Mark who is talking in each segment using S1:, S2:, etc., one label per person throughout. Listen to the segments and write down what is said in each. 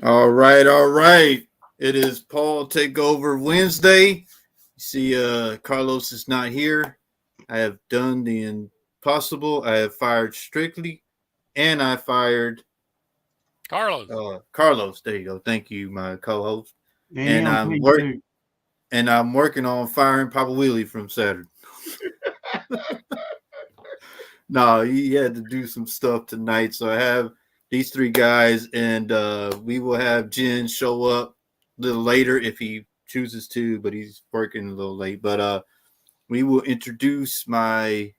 S1: All right, all right. It is Paul Takeover Wednesday. You see, Carlos is not here. I have done the impossible. I have fired Strictly, and I fired
S2: Carlos.
S1: Carlos. There you go. Thank you, my co-host. And
S3: Damn,
S1: I'm
S3: me
S1: work
S3: too.
S1: and I'm working on firing Papa Wheelie from Saturday. No, he had to do some stuff tonight, so I have these three guys, and we will have Jen show up a little later if he chooses to, but he's working a little late. But we will introduce my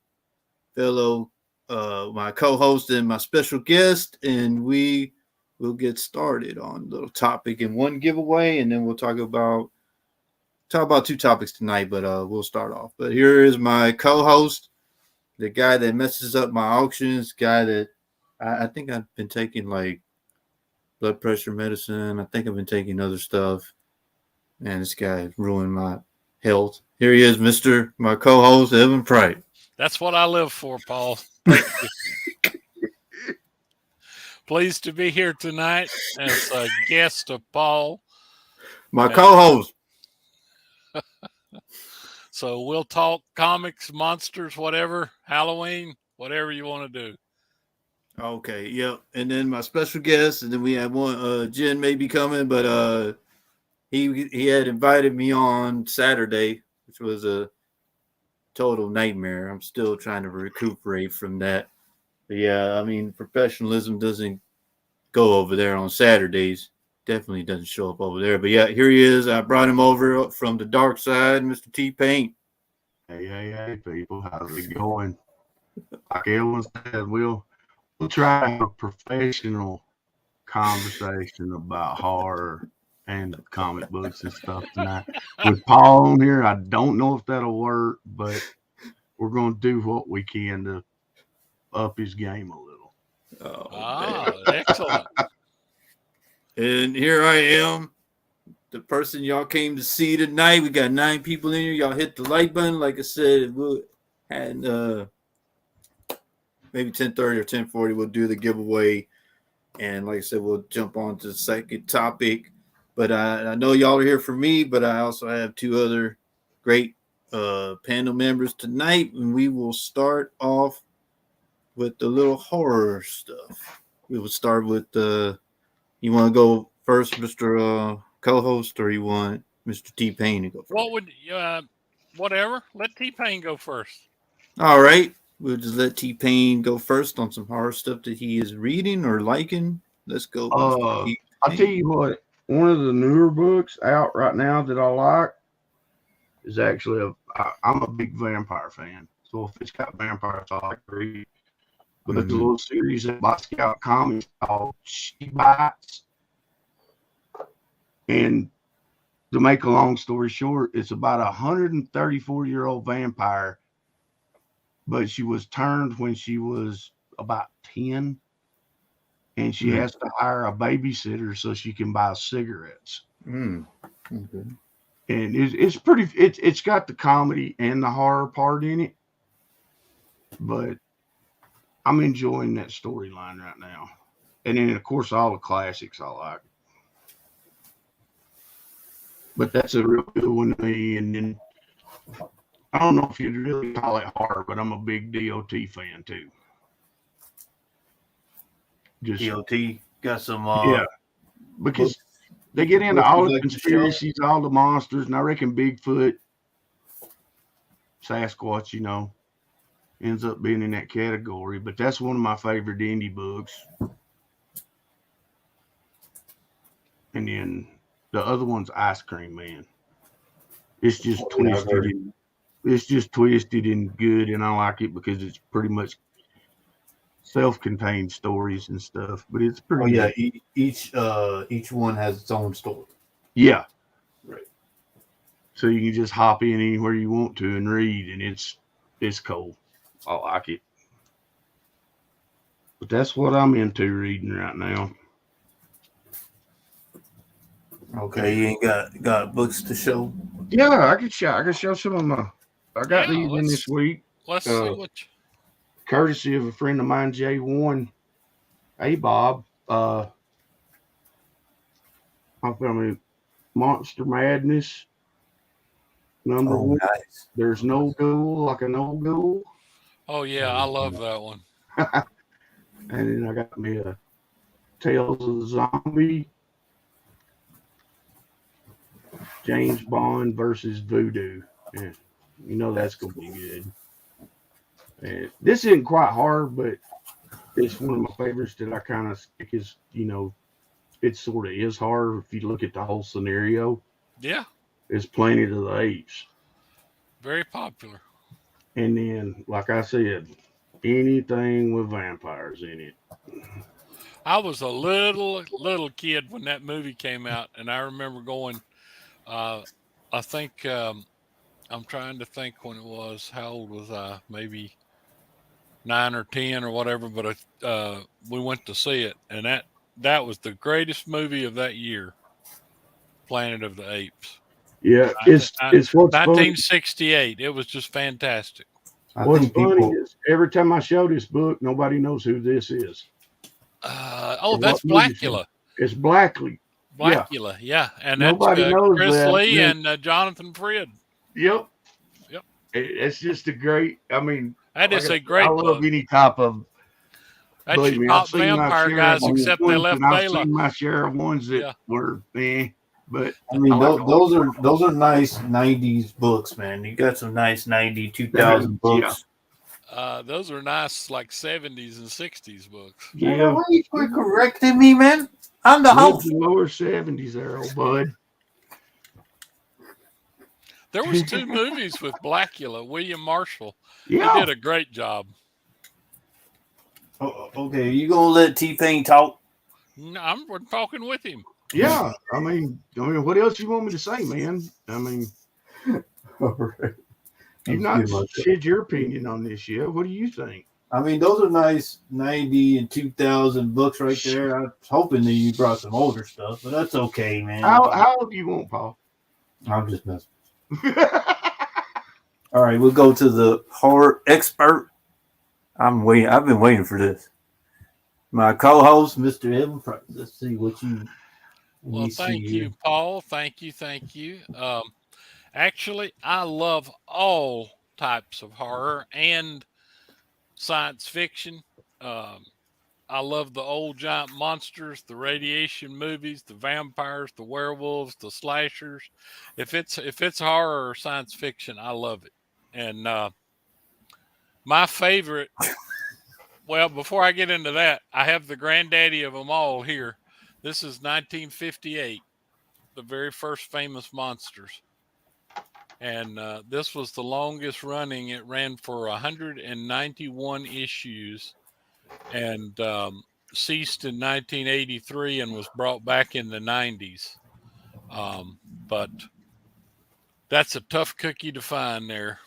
S1: fellow, my co-host and my special guest, and we will get started on a little topic and one giveaway, and then we'll talk about two topics tonight. But we'll start off. But here is my co-host, the guy that messes up my auctions, guy that I think I've been taking like blood pressure medicine. I think I've been taking other stuff. Man, this guy ruined my health. Here he is, my co-host, Evan Pright.
S2: That's what I live for, Paul. Thank you. Pleased to be here tonight as a guest of Paul.
S1: My co-host.
S2: So we'll talk comics, monsters, whatever, Halloween, whatever you want to do.
S1: Okay, yep. And then my special guest, and then we have one. Jen may be coming, but he had invited me on Saturday, which was a total nightmare. I'm still trying to recuperate from that. But yeah, I mean, professionalism doesn't go over there on Saturdays. Definitely doesn't show up over there. But yeah, here he is. I brought him over from the dark side, Mr. T Paint.
S3: Hey, people. How's it going? Like everyone said, we'll try to have a professional conversation about horror and comic books and stuff tonight. With Paul on here, I don't know if that'll work, but we're going to do what we can to up his game a little.
S2: Excellent.
S1: And here I am, the person y'all came to see tonight. We got 9 people in here. Y'all hit the like button. Like I said, we'll and maybe 10:30 or 10:40 we'll do the giveaway. And like I said, we'll jump on to the second topic. But I know y'all are here for me, but I also have 2 other great panel members tonight. And we will start off with the little horror stuff. We will start with you want to go first, Mr. Co-host, or you want Mr. T-Pain to go first?
S2: What would whatever? Let T-Pain go first.
S1: All right. We'll just let T-Pain go first on some horror stuff that he is reading or liking. Let's go.
S3: I'll tell you what, one of the newer books out right now that I like is actually I'm a big vampire fan. So if it's got vampires, I like to read. But it's a little series by Scout Comics called She Bites. And to make a long story short, it's about a 134-year-old vampire, but she was turned when she was about 10, and she has to hire a babysitter so she can buy cigarettes.
S1: Okay.
S3: And it's pretty. It's got the comedy and the horror part in it, but I'm enjoying that storyline right now. And then, of course, all the classics I like. But that's a real good one to me. And then I don't know if you'd really call it horror, but I'm a big DOT fan too.
S1: Just DOT got some.
S3: Yeah, because they get into all the conspiracies, all the monsters, and I reckon Bigfoot, Sasquatch, ends up being in that category. But that's one of my favorite indie books. And then the other one's Ice Cream Man. It's just twisted. It's just twisted and good, and I like it because it's pretty much self-contained stories and stuff. But it's pretty.
S1: Oh yeah, each one has its own story.
S3: Yeah.
S1: Right.
S3: So you can just hop in anywhere you want to and read, and it's cool. I like it. But that's what I'm into reading right now.
S1: Okay, you ain't got books to show?
S3: Yeah, I could show some of my. I got these in this week.
S2: Let's see what.
S3: Courtesy of a friend of mine, J1. Hey, Bob. I mean, Monster Madness, number one.
S1: Nice.
S3: There's no ghoul like an old ghoul.
S2: Oh yeah, I love that one.
S3: And then I got me a Tales of the Zombie, James Bond versus Voodoo. Yeah, you know that's gonna be good. And this isn't quite hard, but it's one of my favorites that I kind of stick is, it sort of is hard if you look at the whole scenario.
S2: Yeah,
S3: It's Planet of the Apes.
S2: very popular.
S3: And then, like I said, anything with vampires in it.
S2: I was a little kid when that movie came out, and I remember going. I think I'm trying to think when it was. How old was I? Maybe 9 or 10 or whatever. But we went to see it, and that was the greatest movie of that year. Planet of the Apes.
S3: Yeah, it's what's funny.
S2: 1968. It was just fantastic.
S3: What's funny is every time I show this book, nobody knows who this is.
S2: That's Blackula.
S3: It's Blackley.
S2: Blackula, yeah. And
S3: nobody
S2: that's
S3: knows
S2: Chris
S3: that.
S2: Lee and Jonathan Frid.
S3: Yep.
S2: Yep.
S3: It's just a great. I mean,
S2: that is a great.
S3: I love any type of.
S2: That's your top vampire guys, except they left Bela.
S3: I've seen my share of ones that were but
S1: I mean, those are nice 90s books, man. You got some nice 90, 2000 books.
S2: Those are nice, like 70s and 60s books.
S1: Yeah. Why you correcting me, man? I'm the host.
S3: Lower 70s there, old bud.
S2: There was 2 movies with Blackula, William Marshall.
S3: Yeah.
S2: He did a great job.
S1: Oh, okay, you gonna let T-Pain talk?
S2: No, we're talking with him.
S3: Yeah, I mean, what else you want me to say, man? I mean,
S1: all right.
S3: You've not shared your opinion on this yet. What do you think?
S1: I mean, those are nice 90 and 2000 books right there. I was hoping that you brought some older stuff, but that's okay, man.
S3: How old do you want, Paul?
S1: I'm just messing. All right, we'll go to the horror expert. I'm waiting. I've been waiting for this. My co-host, Mr. Evan Price. Let's see what you.
S2: Well, thank you, Paul. Thank you. Actually, I love all types of horror and science fiction. I love the old giant monsters, the radiation movies, the vampires, the werewolves, the slashers. If it's horror or science fiction, I love it. And my favorite. Well, before I get into that, I have the granddaddy of them all here. This is 1958, the very first famous monsters. And this was the longest running. It ran for 191 issues and ceased in 1983 and was brought back in the 90s. But that's a tough cookie to find there.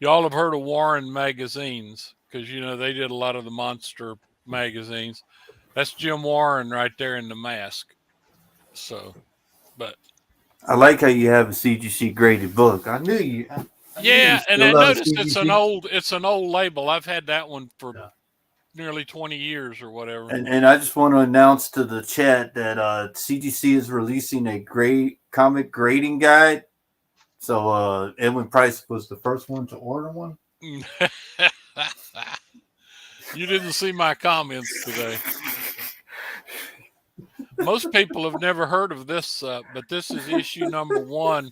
S2: Y'all have heard of Warren magazines because, they did a lot of the monster magazines. That's Jim Warren right there in the mask. So, but
S1: I like how you have a CGC graded book. I knew you.
S2: Yeah, and I noticed it's an old label. I've had that one for nearly 20 years or whatever.
S1: And I just want to announce to the chat that CGC is releasing a comic grading guide. So Edwin Price was the first one to order one.
S2: You didn't see my comments today. Most people have never heard of this, but this is issue number 1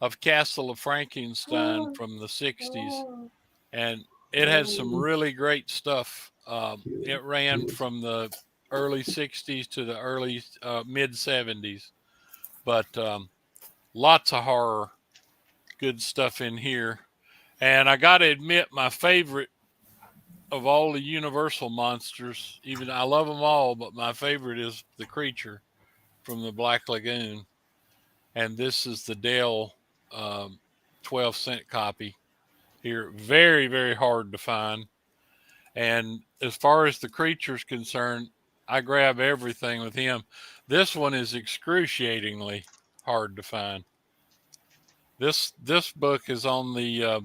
S2: of Castle of Frankenstein from the 60s. And it has some really great stuff. It ran from the early 60s to the early mid 70s. But lots of horror, good stuff in here. And I got to admit, my favorite of all the Universal monsters, even I love them all, but my favorite is the creature from the Black Lagoon. And this is the Dell 12-cent copy here. Very, very hard to find. And as far as the creature's concerned, I grab everything with him. This one is excruciatingly hard to find. This book is on the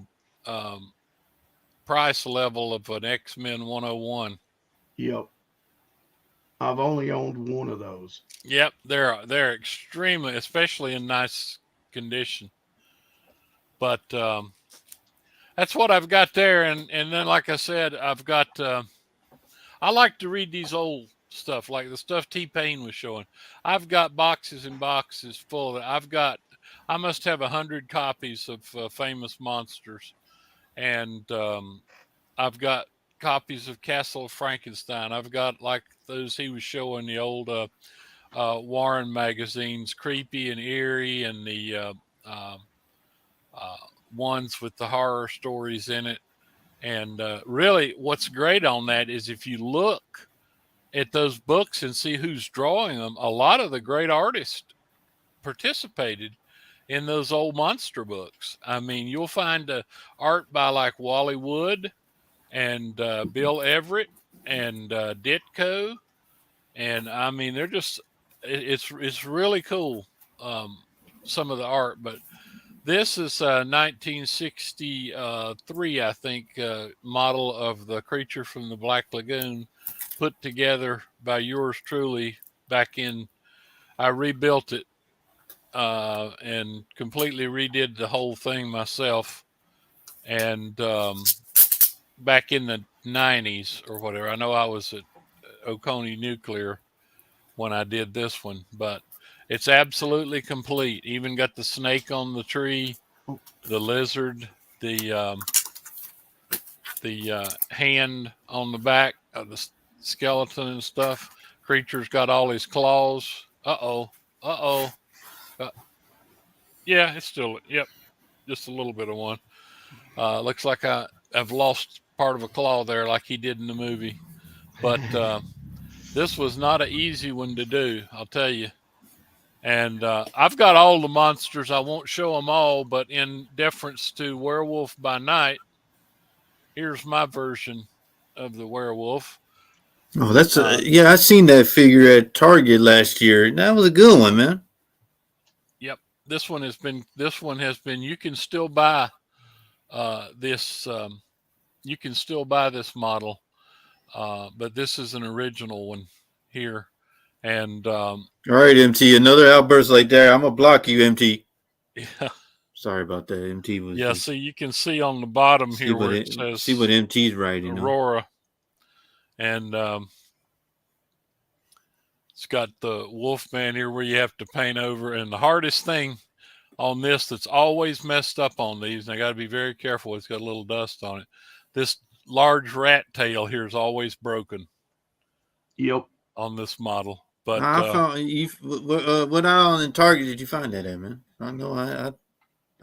S2: price level of an X-Men 101.
S3: Yep. I've only owned one of those.
S2: Yep, they're extremely, especially in nice condition. But that's what I've got there, and then like I said, I've got. I like to read these old stuff, like the stuff T-Pain was showing. I've got boxes and boxes full of it. I must have 100 copies of Famous Monsters, and I've got copies of Castle of Frankenstein. I've got like those he was showing, the old Warren magazines, Creepy and Eerie, and the uh, ones with the horror stories in it. And really, what's great on that is if you look at those books and see who's drawing them, a lot of the great artists participated in those old monster books. I mean, you'll find art by like Wally Wood and Bill Everett and Ditko, and I mean, they're just it's really cool. Some of the art, but this is 1963, I think, model of the creature from the Black Lagoon, put together by yours truly back in. I rebuilt it and completely redid the whole thing myself, and back in the 90s or whatever. I know I was at Oconee Nuclear when I did this one, but it's absolutely complete. Even got the snake on the tree, the lizard, the hand on the back of the skeleton and stuff. Creature's got all his claws. Uh oh. Yeah, it's still, yep, just a little bit of one. Looks like I've lost part of a claw there, like he did in the movie. But this was not an easy one to do, I'll tell you. And I've got all the monsters. I won't show them all, but in deference to Werewolf by Night, here's my version of the werewolf.
S1: Oh, that's yeah. I seen that figure at Target last year. That was a good one, man.
S2: Yep, this one has been. You can still buy this. You can still buy this model, but this is an original one here. And
S1: all right, MT. Another outburst like that, I'm gonna block you, MT.
S2: Yeah.
S1: Sorry about that. MT was.
S2: Yeah. So you can see on the bottom here where it says.
S1: See what MT's writing.
S2: Aurora. And it's got the Wolfman here where you have to paint over. And the hardest thing on this that's always messed up on these, and I got to be very careful, it's got a little dust on it. This large rat tail here is always broken.
S3: Yep.
S2: On this model. But
S1: I found you. What aisle in Target did you find that at, man? I know I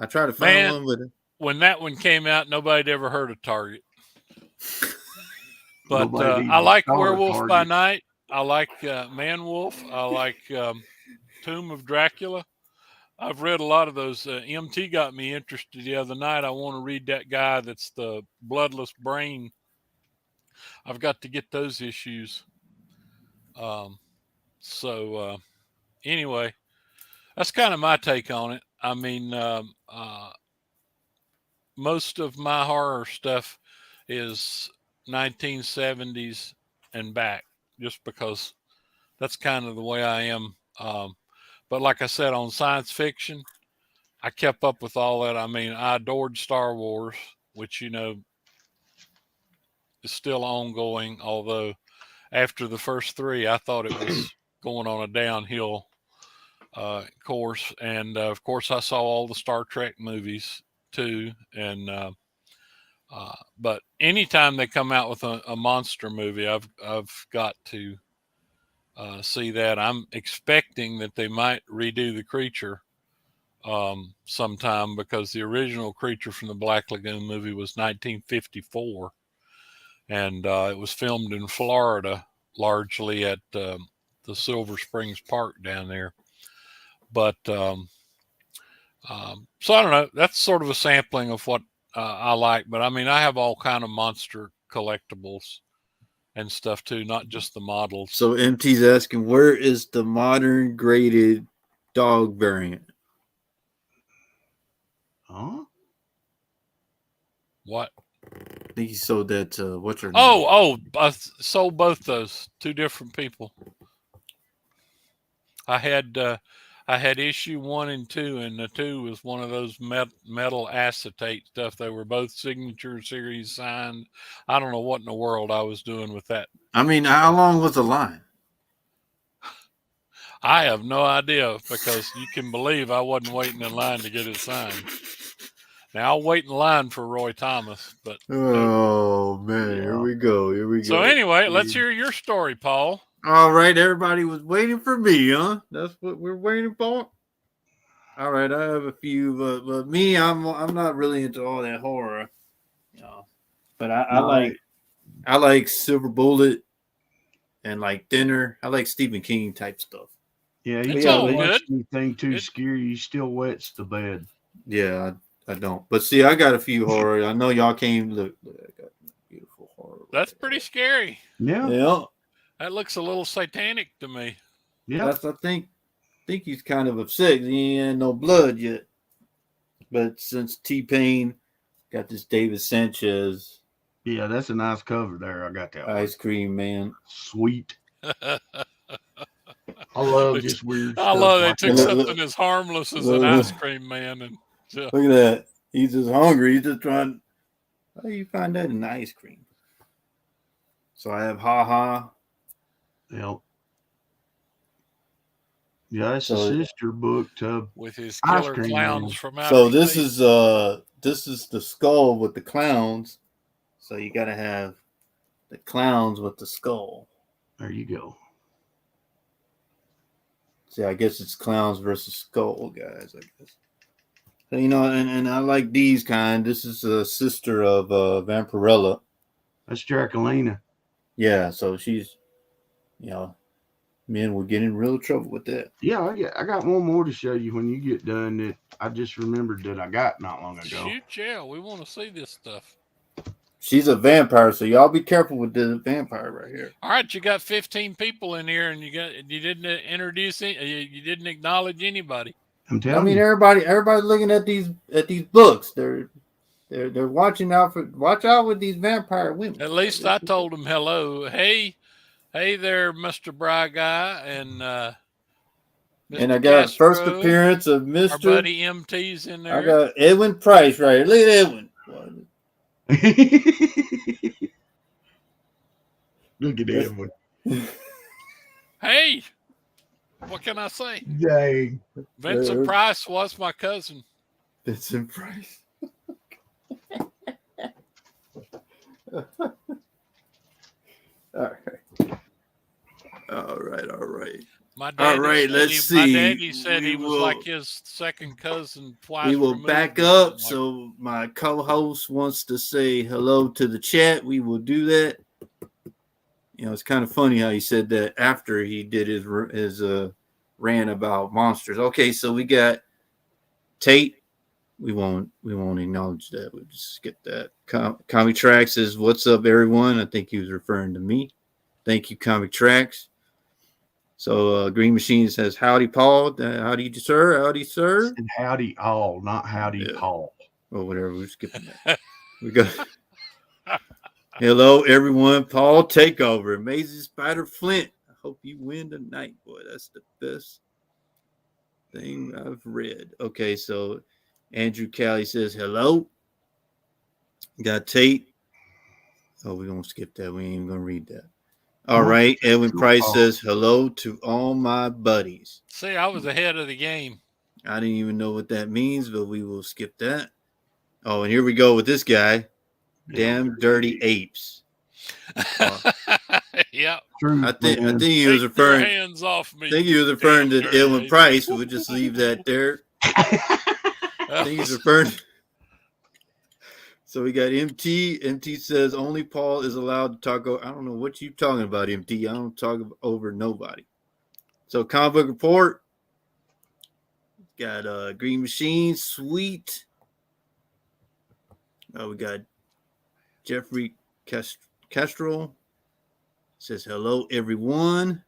S1: tried to find one, but
S2: when that one came out, nobody'd ever heard of Target. But I like Werewolf by Night. I like Man Wolf. I like Tomb of Dracula. I've read a lot of those. MT got me interested the other night. I want to read that guy that's the Bloodless Brain. I've got to get those issues. Anyway, that's kind of my take on it. I mean, most of my horror stuff is 1970s and back, just because that's kind of the way I am. But like I said, on science fiction, I kept up with all that. I mean, I adored Star Wars, which, you know, is still ongoing, although after the first three, I thought it was going on a downhill course. And of course, I saw all the Star Trek movies too. And but anytime they come out with a monster movie, I've got to see that. I'm expecting that they might redo the creature sometime, because the original Creature from the Black Lagoon movie was 1954, and it was filmed in Florida, largely at the Silver Springs Park down there. But so I don't know. That's sort of a sampling of what I like. But I mean, I have all kind of monster collectibles and stuff too, not just the models.
S1: So MT's asking, where is the modern graded dog variant?
S3: Huh?
S2: What?
S1: I think he sold that to what's her name?
S2: I sold both those. 2 different people. I had issue 1 and 2, and the 2 was one of those metal acetate stuff. They were both signature series signed. I don't know what in the world I was doing with that.
S1: I mean, how long was the line?
S2: I have no idea, because you can believe I wasn't waiting in line to get it signed. Now I'll wait in line for Roy Thomas, but
S1: oh man,
S3: Yeah.
S1: here we go.
S2: So anyway, let's hear your story, Paul.
S1: All right, everybody was waiting for me, huh? That's what we're waiting for. All right, I have a few, but me, I'm not really into all that horror, you know. But I like Silver Bullet and like Dinner. I like Stephen King type stuff.
S3: Yeah,
S2: It's
S3: you
S2: all
S3: don't watch
S2: good.
S3: anything too scary. You still wets the bed.
S1: Yeah, I don't. But see, I got a few horror. I know y'all came. Look, I got beautiful horror.
S2: That's pretty scary.
S1: Yeah.
S2: That looks a little satanic to me.
S3: Yeah.
S1: That's I think he's kind of upset. He ain't no blood yet. But since T-Pain got this David Sanchez.
S3: Yeah, that's a nice cover there. I got that
S1: Ice Cream Man.
S3: Sweet. I love just weird stuff.
S2: I love they
S3: like
S2: took
S3: that.
S2: something as harmless as an ice cream man and
S1: look at that. He's just hungry. He's just trying. How do you find that in ice cream? So I have Ha Ha.
S3: Yep. Yeah, it's a sister book to
S2: with his killer clowns from outer
S1: So
S2: space.
S1: this is the skull with the clowns. So you got to have the clowns with the skull.
S3: There you go.
S1: See, I guess it's clowns versus skull, guys. I guess. So, you know, and I like these kind. This is a sister of Vampirella.
S3: That's Draculina.
S1: Yeah, so she's, you know, men will get in real trouble with that.
S3: Yeah, I got one more to show you when you get done that I just remembered that I got not long ago.
S2: Shoot, yeah, we want to see this stuff.
S1: She's a vampire, so y'all be careful with the vampire right here.
S2: All right, you got 15 people in here, and you didn't introduce you didn't acknowledge anybody.
S3: I'm telling you.
S1: Everybody looking at these books. They're watching out watch out with these vampire women.
S2: At least I told them hello. Hey there, Mr. Bry Guy, and Mr.
S1: And I got
S2: Castro,
S1: first appearance of Mr.
S2: Our buddy MT's in there.
S1: I got Edwin Price right here. Look at Edwin.
S3: Look at Edwin.
S2: Hey, what can I say?
S3: Dang.
S2: Vincent Price was my cousin.
S1: Vincent Price. All right.
S2: My daddy
S1: My
S2: daddy said he was like his second cousin twice.
S1: We will back up. So my co-host wants to say hello to the chat. We will do that. You know, it's kind of funny how he said that after he did his rant about monsters. Okay, so we got Tate. We won't acknowledge that. We'll just skip that. Comic Tracks says, "What's up, everyone?" I think he was referring to me. Thank you, Comic Tracks. So Green Machine says, "Howdy, Paul. Howdy, sir. Howdy, sir."
S3: And howdy, all, not howdy, Paul.
S1: Or whatever. We're skipping that. We got. Hello, everyone. Paul Takeover. Amazing Spider Flint. I hope you win tonight, boy. That's the best thing I've read. Okay, so Andrew Callie says hello. Got Tate. Oh, we're going to skip that. We ain't even going to read that. All right. Edwin Price says hello to all my buddies.
S2: See, I was ahead of the game.
S1: I didn't even know what that means, but we will skip that. Oh, and here we go with this guy. Damn dirty apes.
S2: Yeah.
S1: I think he was referring.
S2: Hands off me.
S1: I think he was referring to Edwin Price. We'll just leave that there. I think he's referring. So we got MT. MT says only Paul is allowed to talk. I don't know what you talking about, MT. I don't talk over nobody. So comic book report. Got Green Machine, sweet. We got Jeffrey Kestrel. Says hello, everyone.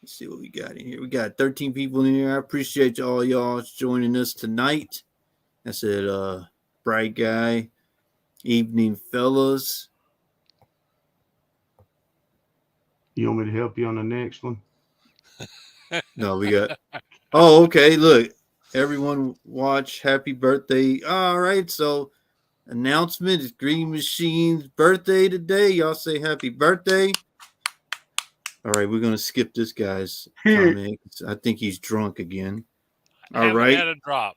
S1: Let's see what we got in here. We got 13 people in here. I appreciate y'all joining us tonight. I said, Bright Guy. Evening, fellas.
S3: You want me to help you on the next one?
S1: No, we got. Oh, okay. Look, everyone, watch. Happy birthday! All right, so announcement is Green Machine's birthday today. Y'all say happy birthday. All right, we're gonna skip this guy's comment. I think he's drunk again. All
S2: Haven't
S1: right.
S2: had a drop.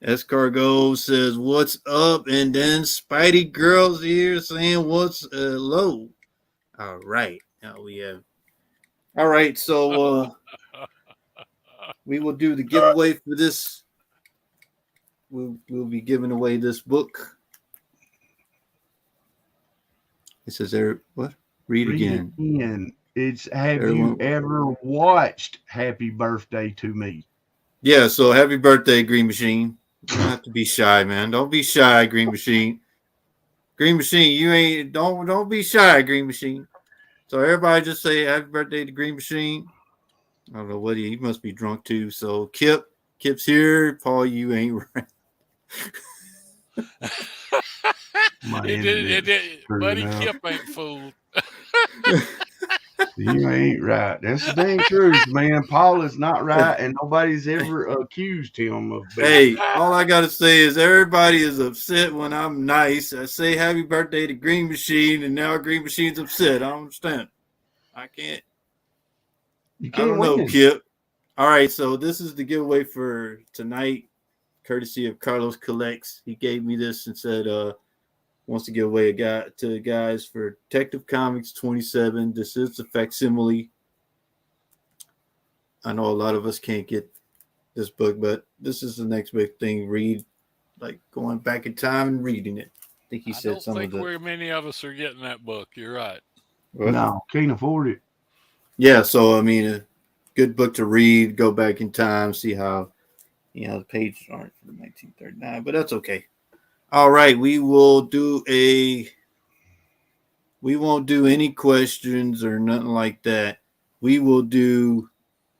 S1: Escargot says, "What's up?" And then Spidey Girls here saying, "What's low?" All right. Now we have. All right. So we will do the giveaway for this. We'll be giving away this book. It says there. What? Read again.
S3: It's have you ever watched Happy Birthday to Me?
S1: Yeah. So happy birthday, Green Machine. You don't have to be shy, man. Don't be shy, Green Machine. Green Machine, you ain't don't be shy, Green Machine. So everybody just say happy birthday to Green Machine. I don't know what he must be drunk too. So Kip's here. Paul, you ain't right.
S2: Buddy Kip ain't fooled.
S3: You ain't right. That's the dang truth, man. Paul is not right, and nobody's ever accused him of being.
S1: Hey, all I gotta say is everybody is upset when I'm nice. I say happy birthday to Green Machine, and now Green Machine's upset. I don't understand. I can't.
S3: You
S1: I
S3: can't
S1: don't know,
S3: win.
S1: Kip. All right, so this is the giveaway for tonight, courtesy of Carlos Collects. He gave me this and said wants to give away a guy to the guys for Detective Comics 27. This is a facsimile. I know a lot of us can't get this book, but this is the next big thing. Read, like going back in time and reading it. I think he said some of the.
S2: I don't think very many of us are getting that book. You're right.
S1: What?
S3: No, can't afford it.
S1: Yeah, so I mean, a good book to read. Go back in time, see how, the pages aren't for 1939, but that's okay. All right, we won't do any questions or nothing like that. We will do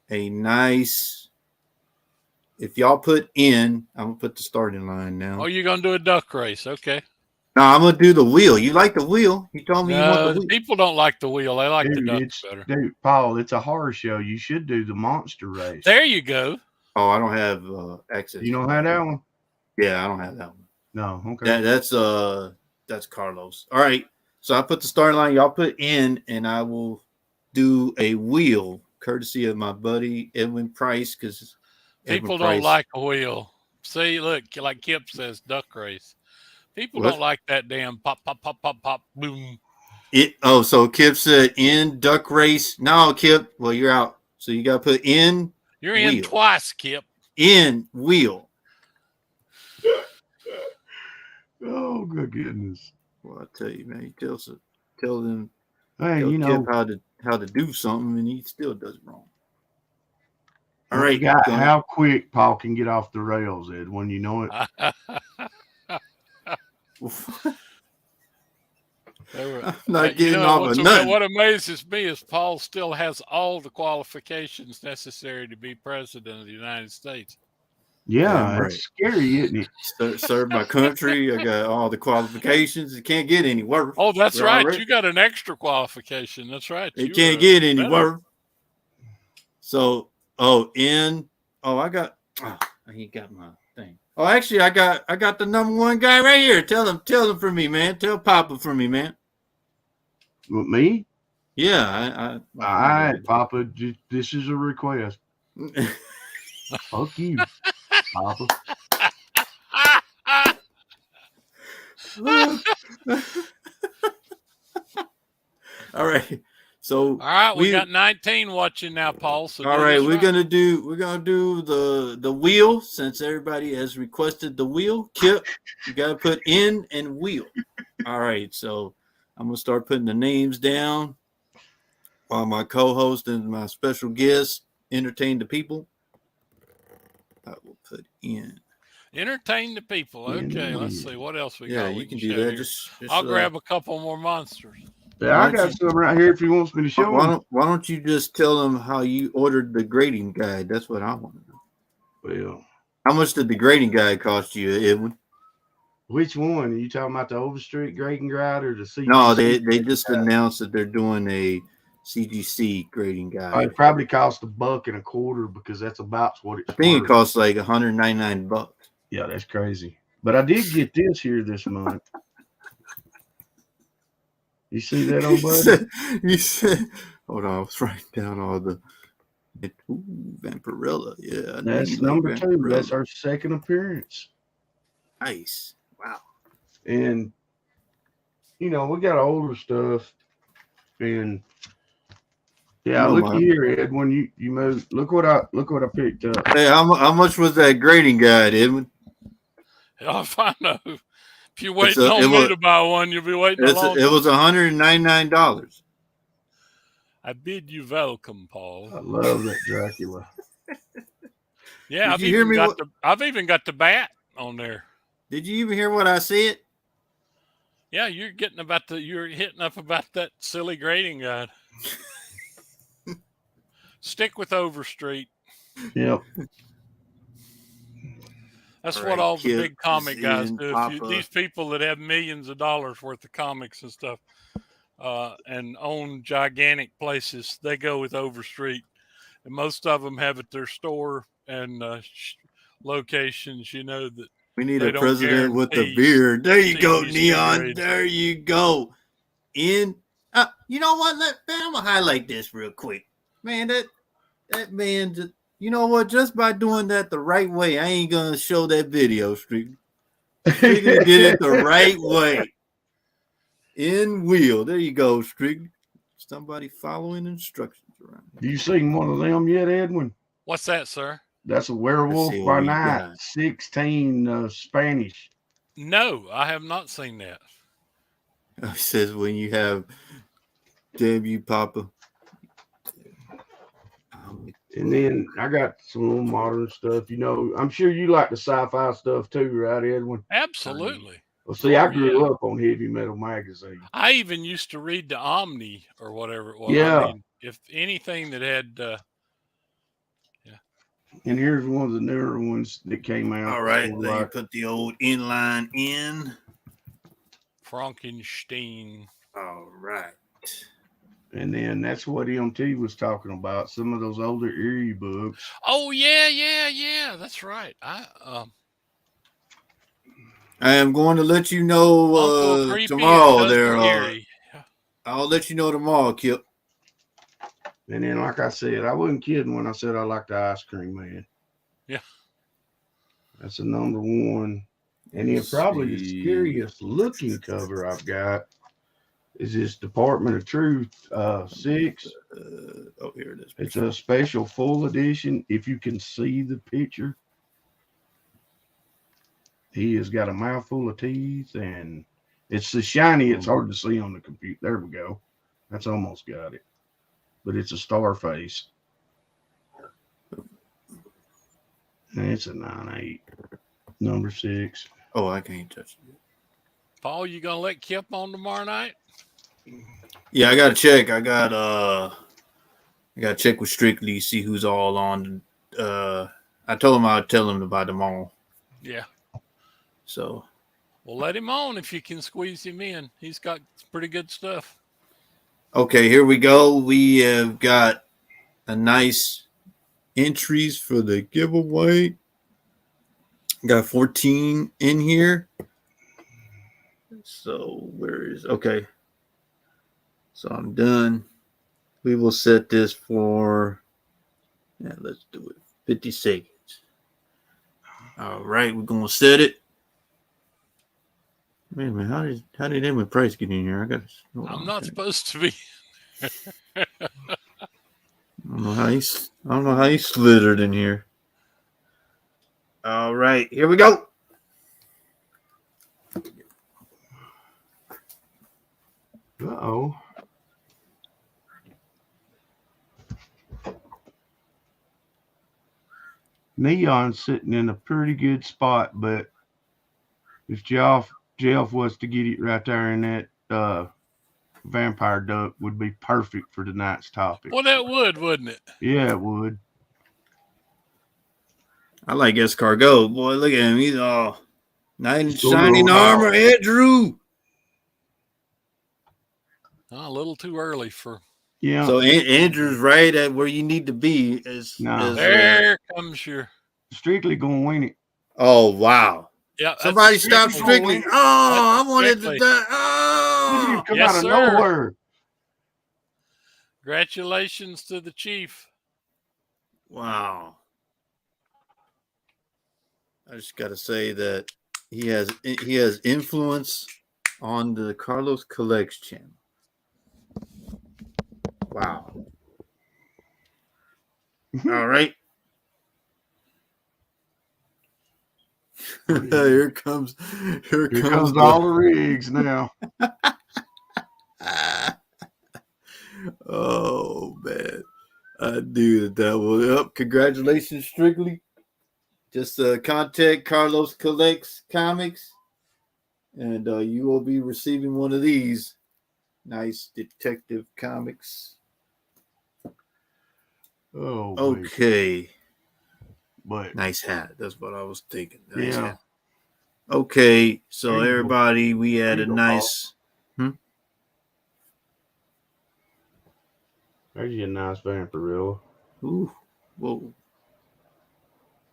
S1: a nice. If y'all put in, I'm gonna put the starting line now.
S2: Oh, you're gonna do a duck race? Okay.
S1: No, I'm gonna do the wheel. You like the wheel? You told me you want the wheel.
S2: People don't like the wheel. They like the ducks better.
S3: Dude, Paul, it's a horror show. You should do the monster race.
S2: There you go.
S1: Oh, I don't have access.
S3: You don't have that one?
S1: Yeah, I don't have that one.
S3: No, okay.
S1: That's Carlos. All right. So I put the starting line. Y'all put in, and I will do a wheel, courtesy of my buddy Edwin Price, because
S2: people don't like a wheel. See, look, like Kip says, duck race. People don't like that damn pop, pop, pop, pop, pop, boom.
S1: So Kip said in duck race. No, Kip. Well, you're out. So you got to put in.
S2: You're wheel. In twice, Kip.
S1: In wheel.
S3: Oh, good goodness.
S1: Well, I tell you, man, he tell them,
S3: hey,
S1: Kip how to do something, and he still does it wrong. All right,
S3: how quick Paul can get off the rails, Ed, when you know it.
S1: I'm not getting off of nothing.
S2: What amazes me is Paul still has all the qualifications necessary to be president of the United States.
S3: Yeah, it's scary, isn't
S1: it? Serve my country. I got all the qualifications. It can't get any worse.
S2: Oh, that's right. You got an extra qualification. That's right.
S1: It can't get any worse. So, I ain't got my thing. Oh, actually, I got the number one guy right here. Tell him for me, man. Tell Papa for me, man.
S3: With me?
S1: Yeah,
S3: all right, Papa. This is a request. Fuck you, Papa.
S1: All right. So
S2: all right, we got 19 watching now, Paul. So
S1: all right, we're gonna do the wheel since everybody has requested the wheel. Kip, you gotta put in and wheel. All right, so I'm gonna start putting the names down while my co-host and my special guest entertain the people. I will put in.
S2: Entertain the people. Okay, let's see what else we got.
S1: Yeah, you can do that. Just
S2: I'll grab a couple more monsters.
S3: Yeah, I got some right here if he wants me to show him.
S1: Why don't you just tell him how you ordered the grading guide? That's what I want to know.
S3: Well,
S1: how much did the grading guide cost you, Edwin?
S3: Which one? Are you talking about the Overstreet grading guide or the CGC?
S1: No, they just announced that they're doing a CGC grading guide.
S3: It probably cost $1.25 because that's about what it's
S1: I think
S3: worth.
S1: it costs like $199.
S3: Yeah, that's crazy. But I did get this here this month. You see that, old buddy?
S1: You said, hold on, I was writing down all the. Ooh, Vampirella, yeah.
S3: That's number 2. That's our second appearance.
S1: Nice. Wow.
S3: And we got older stuff, and look here, Edwin. You moved. Look what I picked up.
S1: Hey, how much was that grading guide, Edwin?
S2: If I know. If you're waiting on me to buy one, you'll be waiting a long time.
S1: It was $199.
S2: I bid you welcome, Paul.
S3: I love that Dracula.
S2: Yeah, I've even got the bat on there.
S1: Did you even hear what I said?
S2: Yeah, you're hitting up about that silly grading guide. Stick with Overstreet.
S3: Yep.
S2: That's what all the big comic guys do. These people that have millions of dollars worth of comics and stuff and own gigantic places, they go with Overstreet. And most of them have at their store and locations, that
S1: we need a president with a beard. There you go, Neon. Grades. There you go. You know what? I'm going to highlight this real quick. Man, that man, you know what? Just by doing that the right way, I ain't going to show that video, Street. Strictly did it the right way. In wheel. There you go, Street. Somebody following instructions around.
S3: You seen one of them yet, Edwin?
S2: What's that, sir?
S3: That's a Werewolf by Night, 16 Spanish.
S2: No, I have not seen that.
S1: It says when you have debut Papa.
S3: And then I got some little modern stuff. I'm sure you like the sci-fi stuff too, right, Edwin?
S2: Absolutely.
S3: Well, see, I grew up on Heavy Metal magazine.
S2: I even used to read the Omni or whatever it was.
S3: Yeah.
S2: I mean, if anything that had...
S3: And here's one of the newer ones that came out.
S1: All right, then you put the old inline in.
S2: Frankenstein.
S1: All right.
S3: And then that's what MT was talking about. Some of those older Erie books.
S2: Oh yeah. That's right. I
S1: am going to let you know tomorrow. There, I'll let you know tomorrow, Kip.
S3: And then, like I said, I wasn't kidding when I said I like the Ice Cream Man.
S2: Yeah.
S3: That's a number 1. And then probably the scariest looking cover I've got is this Department of Truth 6.
S1: Here it is.
S3: It's a special full edition. If you can see the picture, he has got a mouthful of teeth, and it's so shiny it's hard to see on the computer. There we go. That's almost got it. But it's a star face. And it's a 9.8. Number 6.
S1: Oh, I can't touch it.
S2: Paul, you gonna let Kip on tomorrow night?
S1: Yeah, I gotta check. I gotta check with Strictly, see who's all on. I told him I'd tell him about them all.
S2: Yeah.
S1: So
S2: well, let him on if you can squeeze him in. He's got pretty good stuff.
S1: Okay, here we go. We have got a nice entries for the giveaway. Got 14 in here. So okay. So I'm done. We will set this for, let's do it. 50 seconds. All right, we're going to set it. Wait a minute, how did Edwin Price get in here?
S2: I'm not supposed to be.
S1: I don't know how he slithered in here. All right, here we go.
S3: Uh-oh. Neon's sitting in a pretty good spot, but if Jeff was to get it right there in that vampire duck would be perfect for tonight's topic.
S2: Well, that would, wouldn't it?
S3: Yeah, it would.
S1: I like escargot. Boy, look at him. He's all Knight in shining armor, Andrew.
S2: A little too early for.
S3: Yeah.
S1: So Andrew's right at where you need to be.
S2: There comes your.
S3: Strictly gonna win it.
S1: Oh wow!
S2: Yeah,
S1: somebody stop Strictly. Oh, I wanted to die. Oh,
S3: come out of nowhere.
S2: Congratulations to the Chief.
S1: Wow. I just got to say that he has influence on the Carlos Collects channel. Wow. All right. Here comes
S3: all the rigs now.
S1: Oh man, I knew that was up. Congratulations, Strictly. Just contact Carlos Collects Comics, and you will be receiving one of these nice detective comics.
S3: Oh,
S1: okay.
S3: But
S1: nice hat. That's what I was thinking.
S3: Nice
S1: hat. Okay, so everybody, we had a nice.
S3: There's your nice Vampirilla.
S1: Ooh, whoa.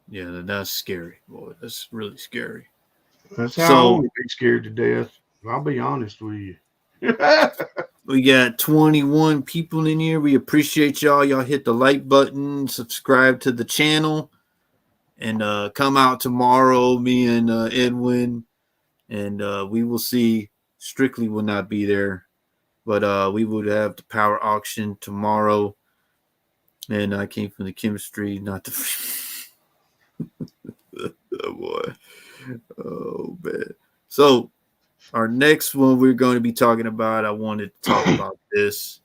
S1: Yeah, that's scary. Boy, that's really scary.
S3: That's how I want to be scared to death. I'll be honest with you.
S1: We got 21 people in here. We appreciate y'all. Y'all hit the like button, subscribe to the channel, and come out tomorrow, me and Edwin, and we will see. Strictly will not be there, but we would have the power auction tomorrow. And I came from the chemistry, not the. Oh boy. Oh man. So our next one we're going to be talking about, I wanted to talk about this,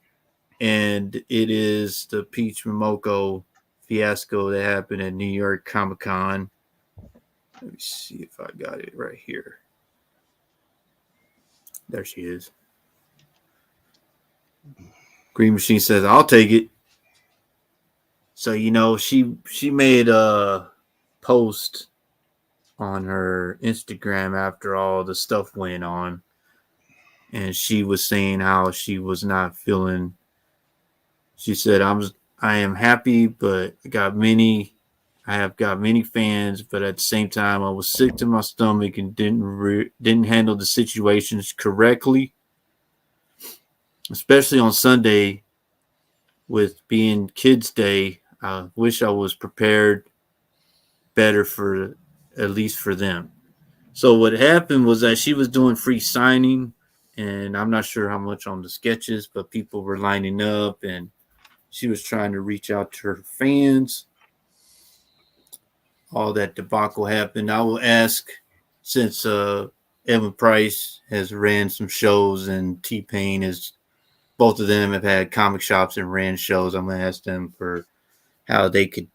S1: and it is the Peach Momoko fiasco that happened at New York Comic-Con. Let me see if I got it right here. There she is. Green Machine says, I'll take it. So, she made a post on her Instagram after all the stuff went on, and she was saying how she was not feeling. She said, I am happy, but I have got many fans, but at the same time I was sick to my stomach and didn't handle the situations correctly, especially on Sunday with being Kids Day. I wish I was prepared better for at least for them. So what happened was that she was doing free signing, and I'm not sure how much on the sketches, but people were lining up, and she was trying to reach out to her fans. All that debacle happened. I will ask, since Evan Price has ran some shows and T-Pain is, both of them have had comic shops and ran shows. I'm going to ask them for how they could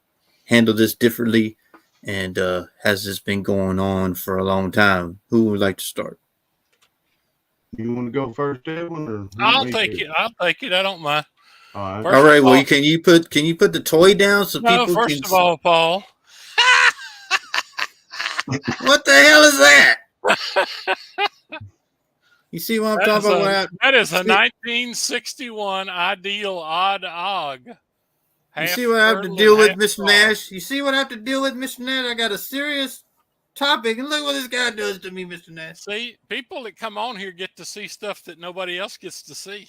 S1: handle this differently. And has this been going on for a long time? Who would like to start?
S3: You want to go first, Edwin?
S2: I'll take it. I don't mind.
S3: All
S1: right. Well, can you put the toy down so people
S2: first
S1: can?
S2: First of all, Paul.
S1: What the hell is that? You see what I'm talking about?
S2: That is a 1961 Ideal Odd Og.
S1: You see what I have to deal with, Mr. Nash? You see what I have to deal with, Mr. Nash? I got a serious topic, and look what this guy does to me, Mr. Nash.
S2: See, people that come on here get to see stuff that nobody else gets to see.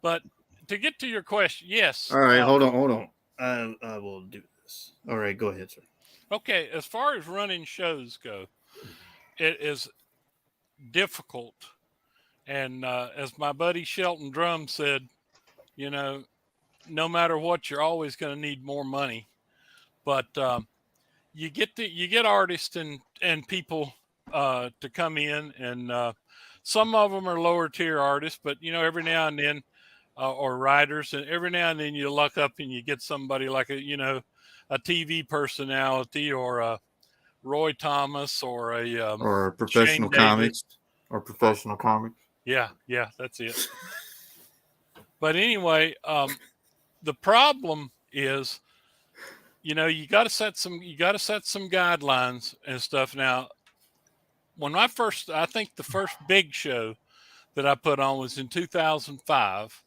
S2: But to get to your question, yes.
S1: All right, hold on. I will do this. All right, go ahead, sir.
S2: Okay, as far as running shows go, it is difficult. And as my buddy Shelton Drum said, no matter what, you're always going to need more money. But you get artists and people to come in, and some of them are lower tier artists, but every now and then, or writers, and every now and then you luck up and you get somebody like a TV personality, or a Roy Thomas, or
S1: or professional comics, or professional comics.
S2: Yeah, that's it. But anyway, the problem is, you got to set some guidelines and stuff. Now, when I think the first big show that I put on was in 2005.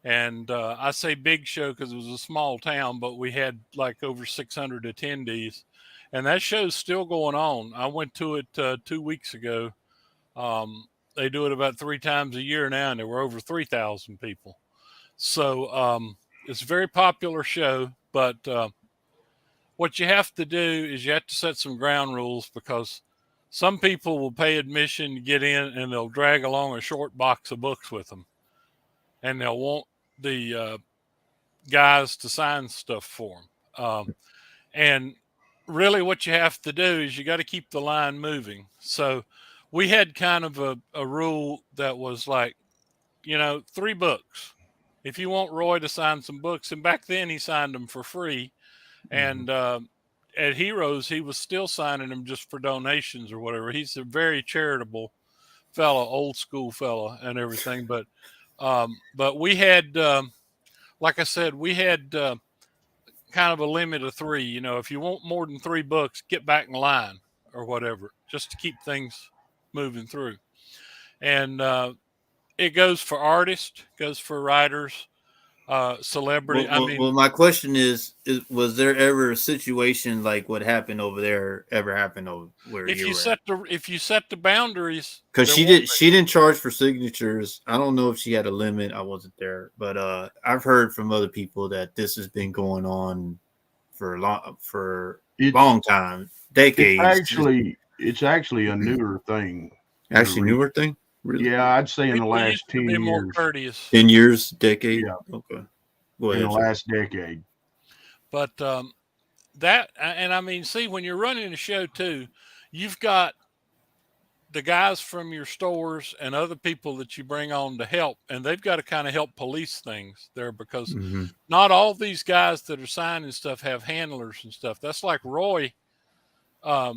S2: And I say big show because it was a small town, but we had like over 600 attendees. And that show's still going on. I went to it 2 weeks ago. They do it about 3 times a year now, and there were over 3,000 people. So it's a very popular show, but what you have to do is you have to set some ground rules, because some people will pay admission to get in and they'll drag along a short box of books with them, and they'll want the guys to sign stuff for them. And really what you have to do is you got to keep the line moving. So we had kind of a rule that was like, 3 books. If you want Roy to sign some books, and back then he signed them for free. And at Heroes, he was still signing them just for donations or whatever. He's a very charitable fellow, old school fellow and everything. But we had, like I said, we had kind of a limit of 3. If you want more than 3 books, get back in line or whatever, just to keep things moving through. And it goes for artists, goes for writers, celebrity.
S1: Well, my question is, was there ever a situation like what happened over there ever happened over where
S2: if
S1: you
S2: were if you set the boundaries?
S1: Because she didn't charge for signatures. I don't know if she had a limit. I wasn't there, but I've heard from other people that this has been going on for a long time, decades.
S3: It's actually a newer thing.
S1: Newer thing.
S3: Really? Yeah, I'd say in the last 10 years.
S2: More courteous.
S1: 10 years, decade.
S3: Yeah.
S1: Okay.
S3: Go ahead, in the last decade.
S2: But that, and see, when you're running a show too, you've got the guys from your stores and other people that you bring on to help, and they've got to kind of help police things there, because not all these guys that are signing stuff have handlers and stuff. That's like Roy. A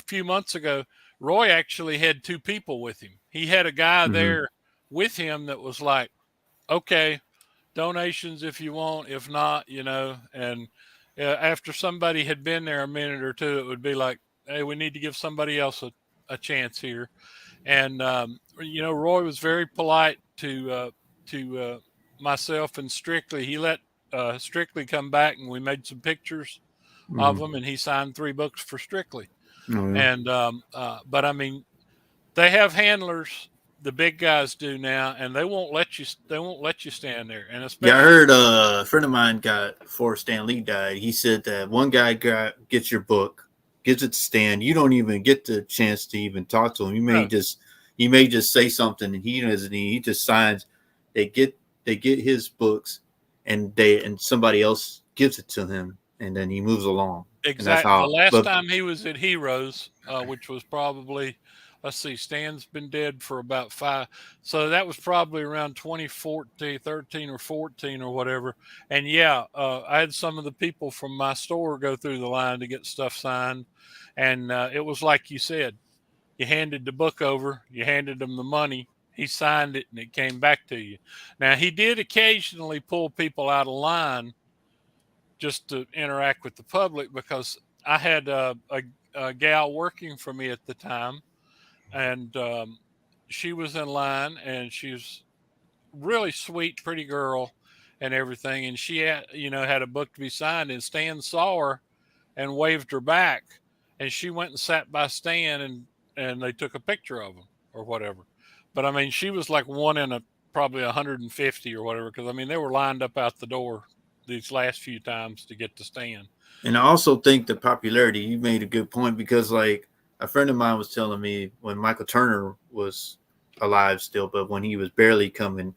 S2: few months ago, Roy actually had 2 people with him. He had a guy there with him that was like, okay, donations if you want, if not, and after somebody had been there a minute or 2, it would be like, hey, we need to give somebody else a chance here. And, Roy was very polite to myself and Strictly. He let Strictly come back, and we made some pictures of them, and he signed 3 books for Strictly. And but they have handlers, the big guys do now, and they won't let you stand there. And especially,
S1: I heard a friend of mine got, before Stan Lee died, he said that one guy gets your book, gives it to Stan. You don't even get the chance to even talk to him. You may just say something, and he just signs. They get his books, and somebody else gives it to him, and then he moves along.
S2: Exactly. The last time he was at Heroes, which was probably, let's see, Stan's been dead for about 5. So that was probably around 2014, 13 or 14 or whatever. And I had some of the people from my store go through the line to get stuff signed. And it was like you said, you handed the book over, you handed him the money, he signed it, and it came back to you. Now, he did occasionally pull people out of line just to interact with the public, because I had a gal working for me at the time, and she was in line, and she was really sweet, pretty girl and everything. And she had a book to be signed, and Stan saw her and waved her back, and she went and sat by Stan, and they took a picture of him or whatever. But she was like one in probably 150 or whatever, because they were lined up out the door these last few times to get to Stan.
S1: And I also think the popularity, you made a good point, because like a friend of mine was telling me when Michael Turner was alive still, but when he was barely coming,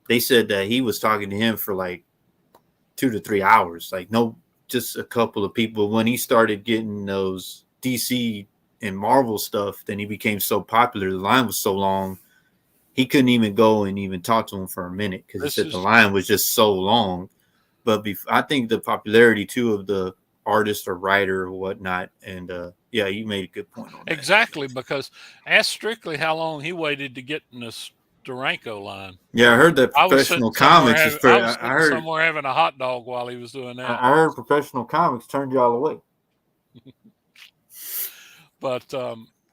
S1: they said that he was talking to him for like 2 to 3 hours, just a couple of people. When he started getting those DC and Marvel stuff, then he became so popular. The line was so long, he couldn't even go and even talk to him for a minute, because he said the line was just so long. But I think the popularity too of the artist or writer or whatnot, and you made a good point on that.
S2: Exactly, because ask Strictly how long he waited to get in this Durango line.
S1: Yeah, I heard that Professional Comics
S2: I heard somewhere having a hot dog while he was doing that.
S1: I heard Professional Comics turned y'all away.
S2: But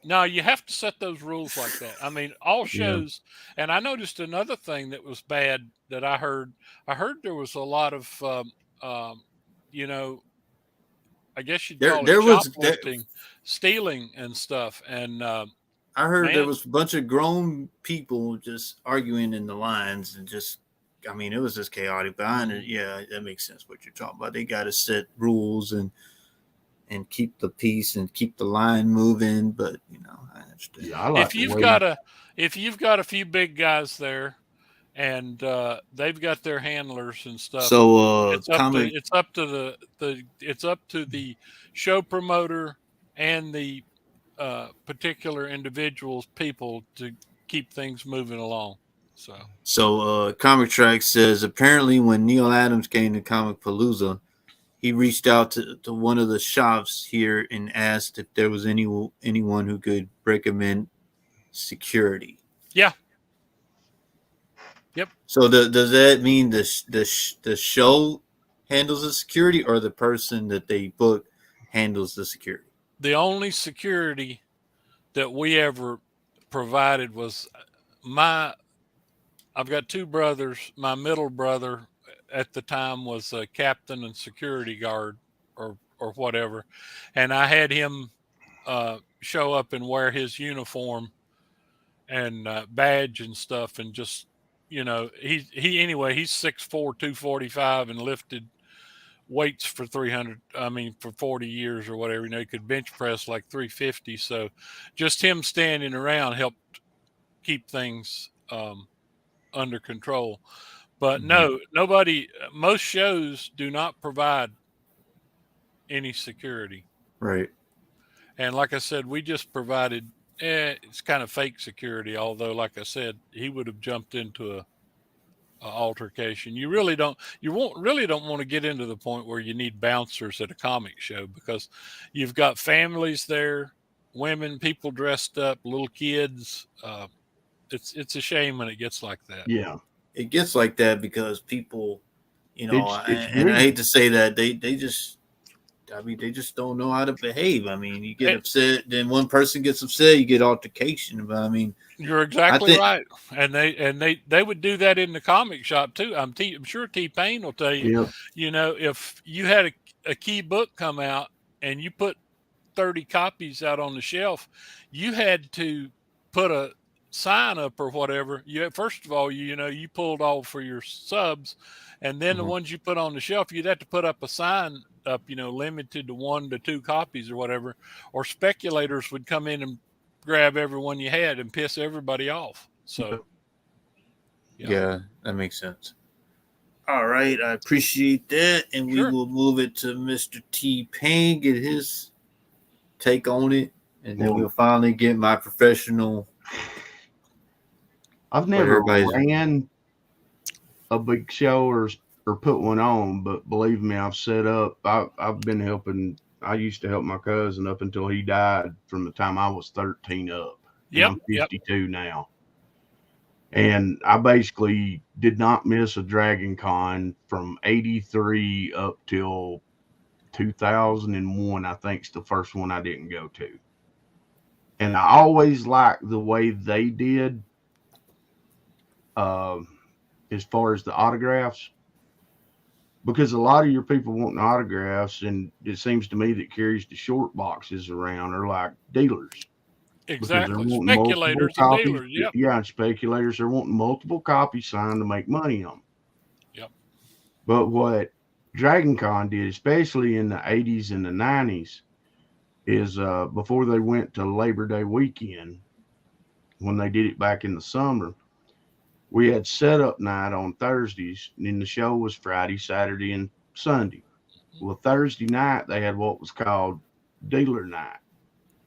S2: no, you have to set those rules like that. I mean, all shows. And I noticed another thing that was bad that I heard. I heard there was a lot of, you know, I guess you'd call it
S1: there was
S2: shoplifting, stealing, and stuff. And
S1: I heard there
S2: man,
S1: was a bunch of grown people just arguing in the lines and just, I mean, it was just chaotic. But yeah, that makes sense what you're talking about. They got to set rules and keep the peace and keep the line moving. But you know, I understand.
S3: Yeah, I like
S2: if you've got a few big guys there, and they've got their handlers and stuff.
S1: So
S2: it's up to the show promoter and the particular individuals, people, to keep things moving along.
S1: So Comic Track says apparently when Neil Adams came to Comic Palooza, he reached out to one of the shops here and asked if there was anyone who could recommend security.
S2: Yeah. Yep.
S1: So does that mean the show handles the security, or the person that they book handles the security?
S2: The only security that we ever provided was I've got two brothers. My middle brother at the time was a captain and security guard or whatever. And I had him show up and wear his uniform and badge and stuff. And just, you know, he's 6'4", 245 and lifted weights for 40 years or whatever. You know, he could bench press like 350. So just him standing around helped keep things under control. But no, most shows do not provide any security.
S1: Right.
S2: And like I said, we just provided, it's kind of fake security. Although, like I said, he would have jumped into a altercation. You really don't want to get into the point where you need bouncers at a comic show, because you've got families there, women, people dressed up, little kids. It's a shame when it gets like that.
S3: Yeah.
S1: It gets like that because people, you know, and I hate to say that, they just don't know how to behave. I mean, you get upset, then one person gets upset, you get altercation. But I mean,
S2: you're exactly right. And they would do that in the comic shop too. I'm sure T-Pain will tell you, you know, if you had a key book come out and you put 30 copies out on the shelf, you had to put a sign up or whatever. First of all, you pulled all for your subs, and then the ones you put on the shelf, you'd have to put up a sign up, limited to 1 to 2 copies or whatever, or speculators would come in and grab everyone you had and piss everybody off. So
S1: yeah, that makes sense. All right, I appreciate that, and we will move it to Mr. T-Pain, get his take on it, and then we'll finally get my professional.
S3: I've never ran a big show or put one on, but believe me, I've set up. I've been helping. I used to help my cousin up until he died from the time I was 13 up.
S2: Yep.
S3: I'm 52 now. And I basically did not miss a Dragon Con from 83 up till 2001, I think is the first one I didn't go to. And I always liked the way they did as far as the autographs, because a lot of your people wanting autographs, and it seems to me that carries the short boxes around are like dealers.
S2: Exactly. Speculators and dealers. Yep.
S3: Yeah, and speculators are wanting multiple copies signed to make money on them.
S2: Yep.
S3: But what Dragon Con did, especially in the 80s and the 90s, is before they went to Labor Day weekend, when they did it back in the summer, we had setup night on Thursdays, and then the show was Friday, Saturday, and Sunday. Well, Thursday night, they had what was called dealer night,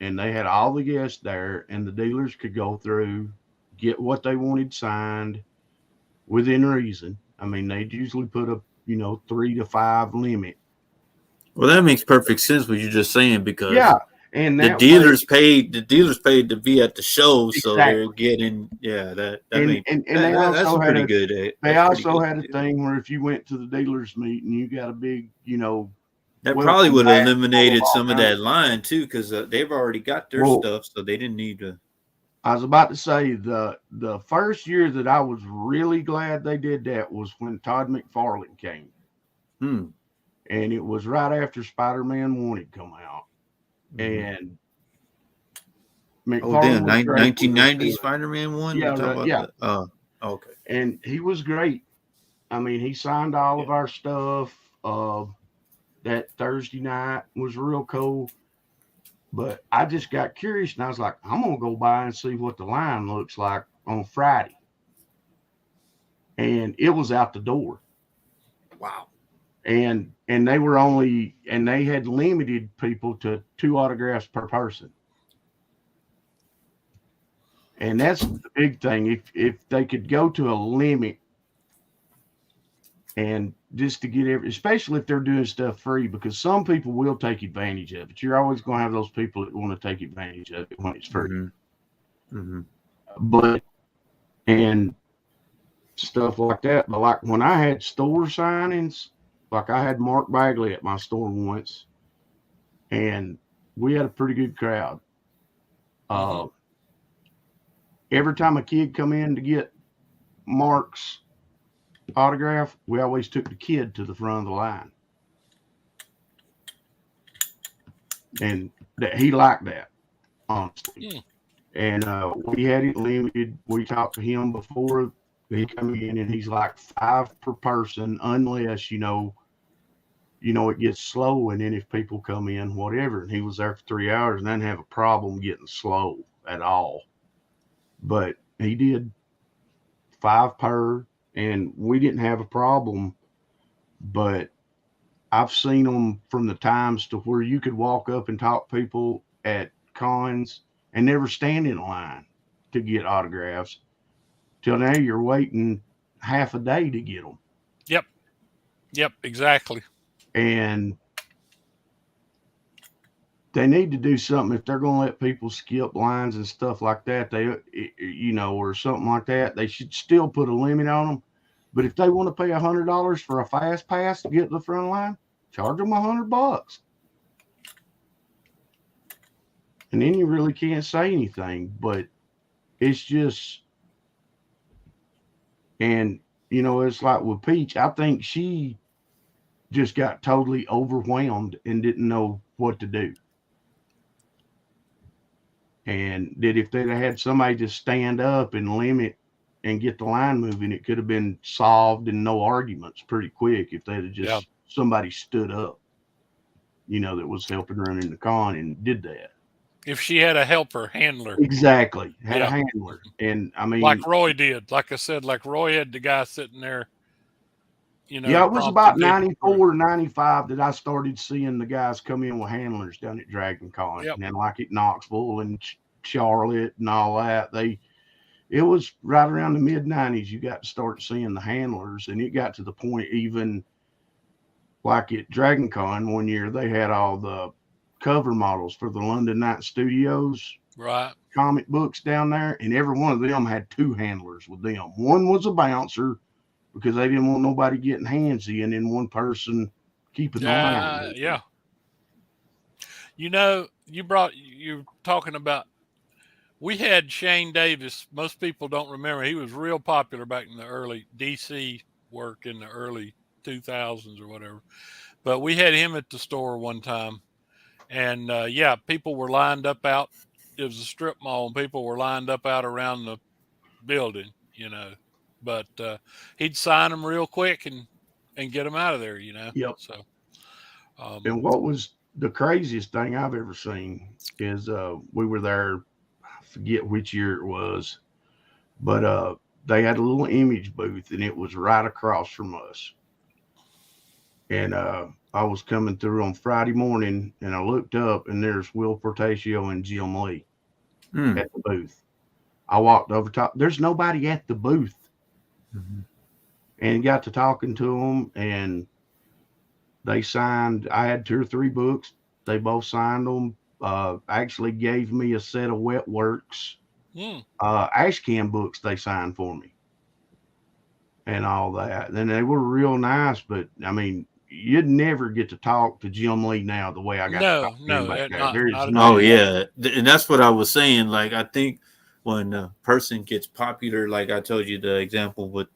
S3: and they had all the guests there, and the dealers could go through, get what they wanted signed within reason. I mean, they'd usually put a 3 to 5 limit.
S1: Well, that makes perfect sense what you're just saying, because
S3: and
S1: the dealers paid to be at the show, so they're getting that's pretty good.
S3: They also had a thing where if you went to the dealers meeting, you got a big
S1: That
S3: Well,
S1: probably
S3: from
S1: would have
S3: basketball of
S1: eliminated
S3: all
S1: some of
S3: kinds
S1: that
S3: of
S1: line too, because they've already got their
S3: well,
S1: stuff, so they didn't need to.
S3: I was about to say the first year that I was really glad they did that was when Todd McFarlane came,
S1: Hmm.
S3: and it was right after Spider-Man 1 had come out,
S1: Mm-hmm.
S3: and
S1: Oh,
S3: McFarlane
S1: damn!
S3: was great with us
S1: 1990
S3: doing.
S1: Spider-Man one. You
S3: Yeah,
S1: talking about
S3: yeah,
S1: the? Oh, okay.
S3: and he was great. I mean, he signed all
S2: Yeah.
S3: of our stuff. That Thursday night was real cool. But I just got curious and I was like, I'm gonna go by and see what the line looks like on Friday. And it was out the door.
S1: Wow.
S3: And they had limited people to 2 autographs per person. And that's the big thing. If they could go to a limit and just to get especially if they're doing stuff free, because some people will take advantage of it. You're always going to have those people that want to take advantage of it when it's free.
S1: Mm-hmm. Mm-hmm.
S3: But and stuff like that. But like when I had store signings, like I had Mark Bagley at my store once, and we had a pretty good crowd.
S2: Mm-hmm.
S3: Every time a kid come in to get Mark's autograph, we always took the kid to the front of the line, and that he liked that, honestly.
S2: Mm.
S3: And we had it limited. We talked to him before he come in, and he's like 5 per person, unless it gets slow, and then if people come in, whatever. And he was there for 3 hours and didn't have a problem getting slow at all. But he did 5 per, and we didn't have a problem. But I've seen them from the times to where you could walk up and talk to people at cons and never stand in line to get autographs. Till now, you're waiting half a day to get them.
S2: Yep. Exactly.
S3: And they need to do something if they're going to let people skip lines and stuff like that. Or something like that. They should still put a limit on them. But if they want to pay $100 for a fast pass to get to the front line, charge them $100. And then you really can't say anything. But it's just, and it's like with Peach. I think she just got totally overwhelmed and didn't know what to do. And that if they'd have had somebody just stand up and limit and get the line moving, it could have been solved and no arguments pretty quick if they'd have just somebody stood up, that was helping running the con and did that.
S2: If she had a helper, handler.
S3: Exactly. Had a handler. And I mean,
S2: like Roy did. Like I said, like Roy had the guy sitting there,
S3: it was about 94 or 95 that I started seeing the guys come in with handlers down at Dragon Con.
S2: Yep.
S3: And then like at Knoxville and Charlotte and all that, it was right around the mid-90s you got to start seeing the handlers. And it got to the point, even like at Dragon Con one year, they had all the cover models for the London Night Studios comic books down there, and every one of them had 2 handlers with them. One was a bouncer because they didn't want nobody getting handsy, and then one person keeping the line.
S2: Yeah. You're talking about, we had Shane Davis. Most people don't remember. He was real popular back in the early DC work in the early 2000s or whatever. But we had him at the store one time. And people were lined up out. It was a strip mall, and people were lined up out around the building, But he'd sign them real quick and get them out of there,
S3: Yep.
S2: So,
S3: and what was the craziest thing I've ever seen is we were there. I forget which year it was, but they had a little image booth, and it was right across from us. And I was coming through on Friday morning, and I looked up, and there's Will Portacio and Jim Lee at the booth. I walked over top. There's nobody at the booth.
S1: Mm-hmm.
S3: And got to talking to them, and they signed. I had 2 or 3 books. They both signed them. Actually gave me a set of Wet Works ash can books they signed for me and all that. And they were real nice, but I mean, you'd never get to talk to Jim Lee now the way I got to talk to him back there. There's
S2: not at
S3: no
S2: all.
S1: Oh yeah, and that's what I was saying. Like I think when a person gets popular, like I told you the example with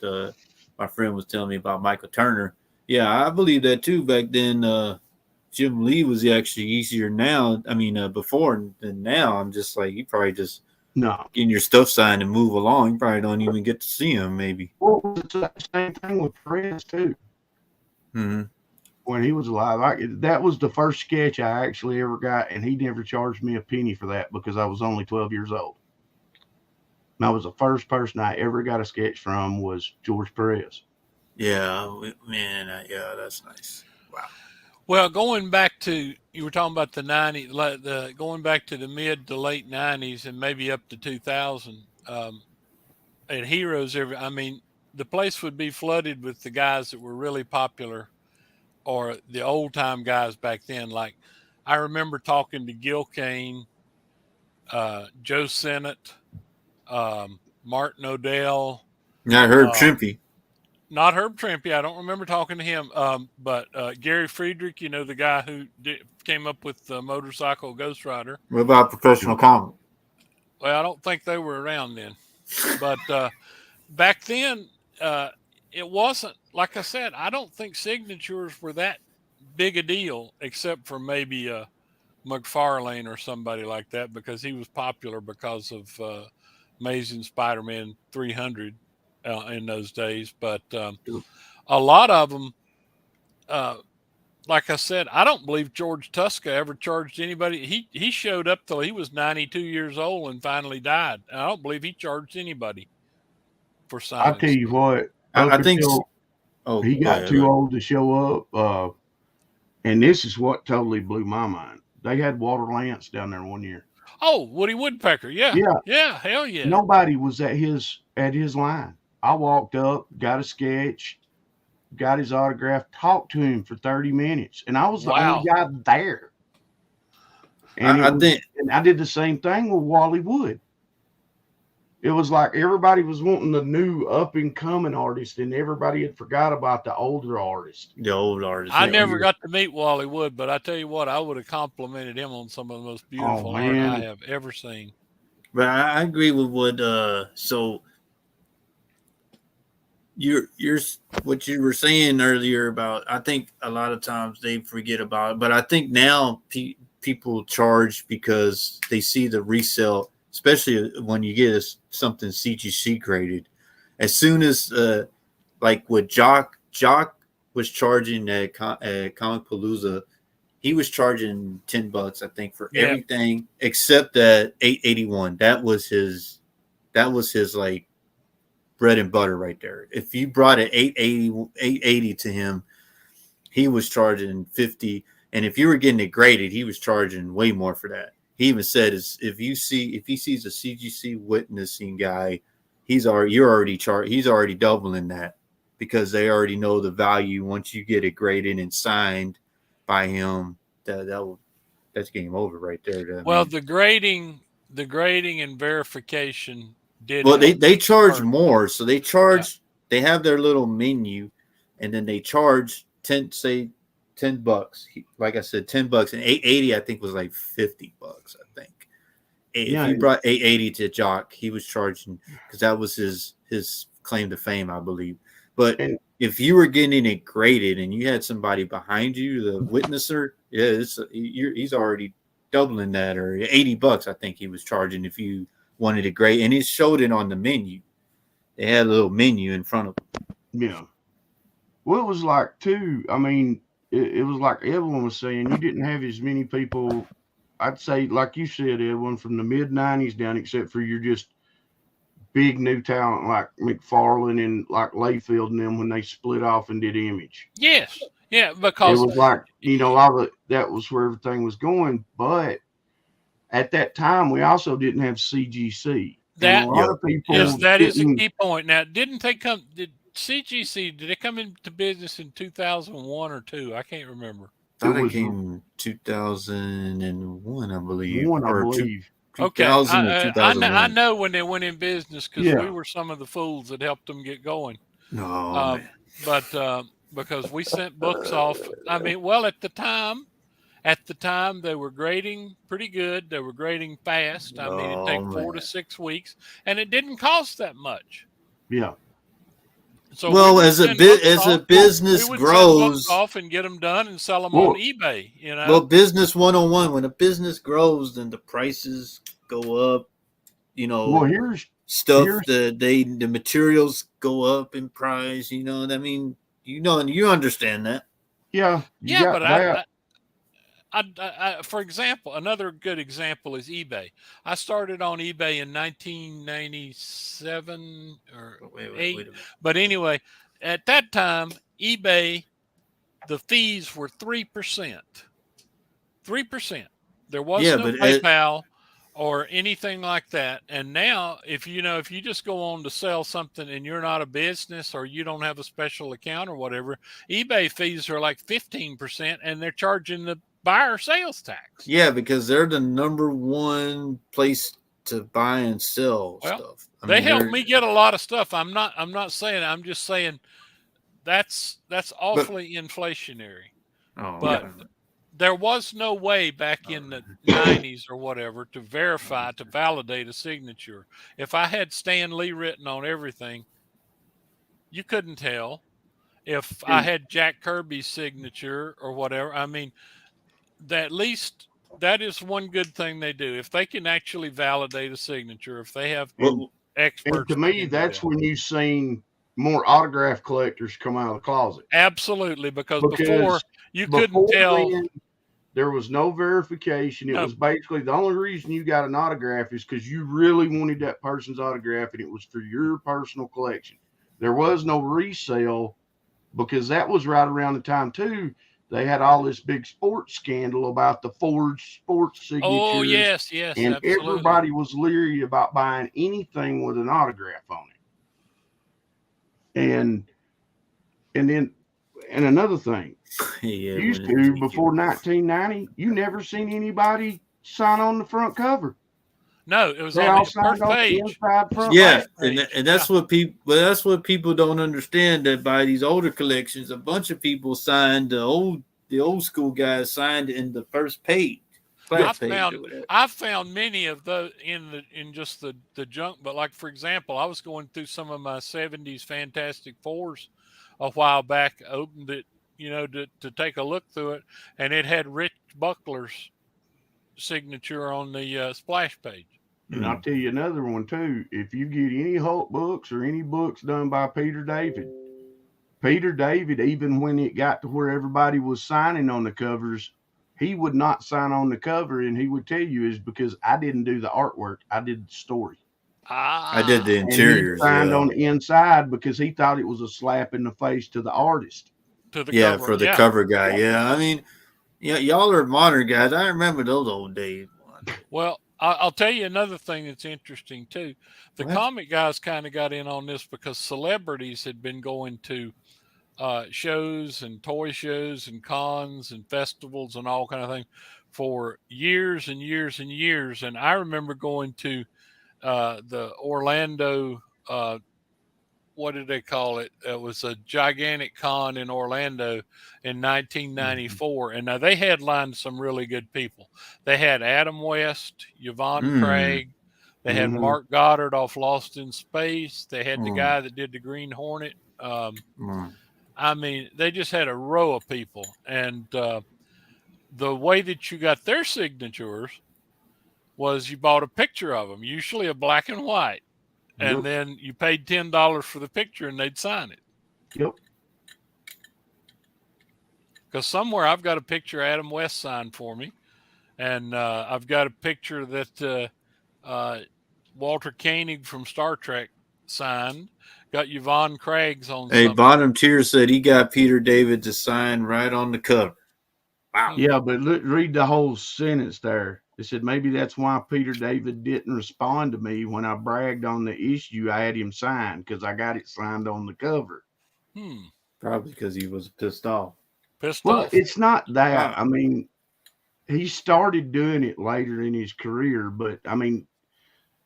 S1: my friend was telling me about Michael Turner. Yeah, I believe that too. Back then, Jim Lee was actually easier now. I mean, before than now. I'm just like you probably just
S3: no.
S1: getting your stuff signed and move along. You probably don't even get to see him. Maybe.
S3: Well, it's the same thing with Perez too.
S1: Mm-hmm.
S3: When he was alive, that was the first sketch I actually ever got, and he never charged me a penny for that because I was only 12 years old. And I was the first person I ever got a sketch from was George Perez.
S1: Yeah, man. Yeah, that's nice. Wow.
S2: Well, going back to you were talking about the 90s, going back to the mid to late 90s and maybe up to 2000. At Heroes, I mean, the place would be flooded with the guys that were really popular or the old time guys back then. Like I remember talking to Gil Kane, Joe Sennett, Martin Odell.
S1: Yeah, I heard Trimpy.
S2: Not Herb Trimpe. I don't remember talking to him. But Gary Friedrich, you know, the guy who came up with the motorcycle Ghost Rider.
S1: What about Professional Comic?
S2: Well, I don't think they were around then. But back then, it wasn't, like I said, I don't think signatures were that big a deal, except for maybe McFarlane or somebody like that, because he was popular because of Amazing Spider-Man 300 in those days. But a lot of them, like I said, I don't believe George Tuska ever charged anybody. He showed up till he was 92 years old and finally died. And I don't believe he charged anybody for signing.
S3: I'll tell you what,
S1: I think
S3: he got too old to show up. And this is what totally blew my mind. They had Walter Lance down there one year.
S2: Oh, Woody Woodpecker. Yeah. Hell yeah.
S3: Nobody was at his line. I walked up, got a sketch, got his autograph, talked to him for 30 minutes, and I was the only guy there. And I did the same thing with Wally Wood. It was like everybody was wanting the new up and coming artist, and everybody had forgot about the older artist.
S1: The old artist.
S2: I never got to meet Wally Wood, but I tell you what, I would have complimented him on some of the most beautiful art I have ever seen.
S1: But I agree with what so you're what you were saying earlier about. I think a lot of times they forget about it, but I think now people charge because they see the resale, especially when you get something CGC graded. As soon as like what Jock was charging at Comic Palooza, he was charging $10, I think, for everything except that 881. That was his like bread and butter right there. If you brought an 880 to him, he was charging 50. And if you were getting it graded, he was charging way more for that. He even said if he sees a CGC witnessing guy, he's already doubling that because they already know the value. Once you get it graded and signed by him, that's game over right there.
S2: The grading and verification
S1: they charge more. So they charge. They have their little menu, and then they charge $10. Like I said, $10 and 880. I think was like $50. I think. If you brought 880 to Jock, he was charging because that was his claim to fame, I believe. But if you were getting it graded and you had somebody behind you, the witnesser, he's already doubling that, or $80. I think he was charging if you wanted it grade, and he showed it on the menu. They had a little menu in front of them.
S3: Yeah. Well, it was like too. I mean, it was like Evelyn was saying. You didn't have as many people. I'd say, like you said, Edwin, from the mid '90s down, except for your just big new talent like McFarlane and like Layfield and them when they split off and did Image.
S2: Yes. Yeah, because
S3: it was like, all of that was where everything was going. But at that time, we also didn't have CGC.
S2: That is a key point. Now, did CGC, did it come into business in 2001 or 2? I can't remember.
S1: I think it came in 2001, I believe.
S2: Okay. I know when they went in business because we were some of the fools that helped them get going.
S1: No.
S2: But because we sent books off. I mean, well, at the time they were grading pretty good. They were grading fast. I mean, it'd
S1: Oh
S2: take 4 to
S1: man.
S2: 6 weeks, and it didn't cost that much.
S3: Yeah.
S2: So we
S1: Well,
S2: would
S1: as a
S2: send books
S1: as a
S2: off. We
S1: business
S2: would send books
S1: grows,
S2: off and get them done and sell them on
S3: Well,
S2: eBay. You
S1: well,
S2: know,
S1: business 101. When a business grows, then the prices go up. You
S3: well,
S1: know,
S3: here's
S1: stuff the materials go up in price. You know, I mean, and you understand that.
S3: yeah, you
S2: yeah.
S3: got
S2: But
S3: that.
S2: for example, another good example is eBay. I started on eBay in 1997 or
S1: Wait a
S2: eight,
S1: minute.
S2: but anyway, at that time, eBay, the fees were 3%. 3%. There was
S1: Yeah,
S2: no
S1: but
S2: PayPal or anything like that. And now, if you just go on to sell something and you're not a business or you don't have a special account or whatever, eBay fees are like 15%, and they're charging the buyer sales tax.
S1: yeah, because they're the number one place to buy and sell
S2: Well,
S1: stuff. I
S2: they
S1: mean,
S2: helped
S1: they're
S2: me get a lot of stuff. I'm not saying, I'm just saying that's
S1: but
S2: awfully inflationary.
S1: oh
S2: But
S3: Yeah.
S2: there was no way back in the 90s or whatever to validate a signature. If I had Stan Lee written on everything, you couldn't tell. If I
S3: And
S2: had Jack Kirby's signature or whatever, I mean, at least that is one good thing they do. If they can actually validate a signature, if they have
S3: and
S1: well,
S3: and to
S2: experts that
S3: me,
S2: can do
S3: that's
S2: that.
S3: when you've seen more autograph collectors come out of the closet
S2: Absolutely, because before
S3: because
S2: you couldn't
S3: before
S2: tell.
S3: then there was no verification. It
S2: No,
S3: was basically the only reason you got an autograph is because you really wanted that person's autograph and it was for your personal collection. There was no resale because that was right around the time too. They had all this big sports scandal about the forged sports
S2: oh
S3: signatures,
S2: yes, yes,
S3: and
S2: absolutely.
S3: everybody was leery about buying anything with an autograph on it. And then and another thing,
S1: yeah,
S3: used
S1: when
S3: to before 1990, you never seen anybody sign on the front cover.
S2: No, it was
S3: They
S2: on
S3: all
S2: the
S3: signed
S2: first
S3: on the
S2: page,
S3: inside
S2: the
S3: front
S1: yeah,
S2: splash
S3: page.
S2: page.
S1: and
S2: Yeah.
S1: that's what people don't understand, that by these older collections, a bunch of people signed the old school guys signed in the first page,
S3: Yep.
S1: splash page or whatever.
S2: I've found many of those in just the junk. But like for example, I was going through some of my '70s Fantastic Fours a while back. Opened it, to take a look through it, and it had Rich Buckler's signature on the splash page.
S3: And I'll tell you another one too. If you get any Hulk books or any books done by Peter David, even when it got to where everybody was signing on the covers, he would not sign on the cover, and he would tell you is because I didn't do the artwork, I did the story.
S1: I did the
S2: Ah,
S3: And he
S1: interiors,
S3: signed
S1: yeah,
S3: on the inside because he thought it was a slap in the face to the artist.
S2: to the
S1: yeah,
S2: cover.
S1: for the
S2: Yeah.
S1: cover guy, yeah. I mean, yeah, y'all are modern guys. I remember those old days.
S2: Well, I'll tell you another thing that's interesting too. The
S1: What?
S2: comic guys kind of got in on this because celebrities had been going to shows and toy shows and cons and festivals and all kind of things for years and years and years. And I remember going to the Orlando. What did they call it? It was a gigantic con in Orlando in 1994, and now they headlined some really good people. They had Adam West, Yvonne
S1: Mm,
S2: Craig. They had
S3: Mm-hmm.
S2: Mark Goddard off Lost in Space. They had the
S1: mm,
S2: guy that did the Green Hornet.
S1: mm.
S2: I mean, they just had a row of people. And the way that you got their signatures was you bought a picture of them, usually a black and white. And
S3: Yep.
S2: then you paid $10 for the picture and they'd sign it.
S3: Yep.
S2: Because somewhere I've got a picture Adam West signed for me. And I've got a picture that Walter Koenig from Star Trek signed. Got Yvonne Craig's on
S1: Hey,
S2: something.
S1: bottom tier said he got Peter David to sign right on the cover. Wow.
S3: Yeah, but read the whole sentence there. It said maybe that's why Peter David didn't respond to me when I bragged on the issue I had him sign because I got it signed on the cover.
S1: Probably because he was pissed off.
S3: Well, it's not that.
S1: Wow.
S3: I mean, he started doing it later in his career, but I mean,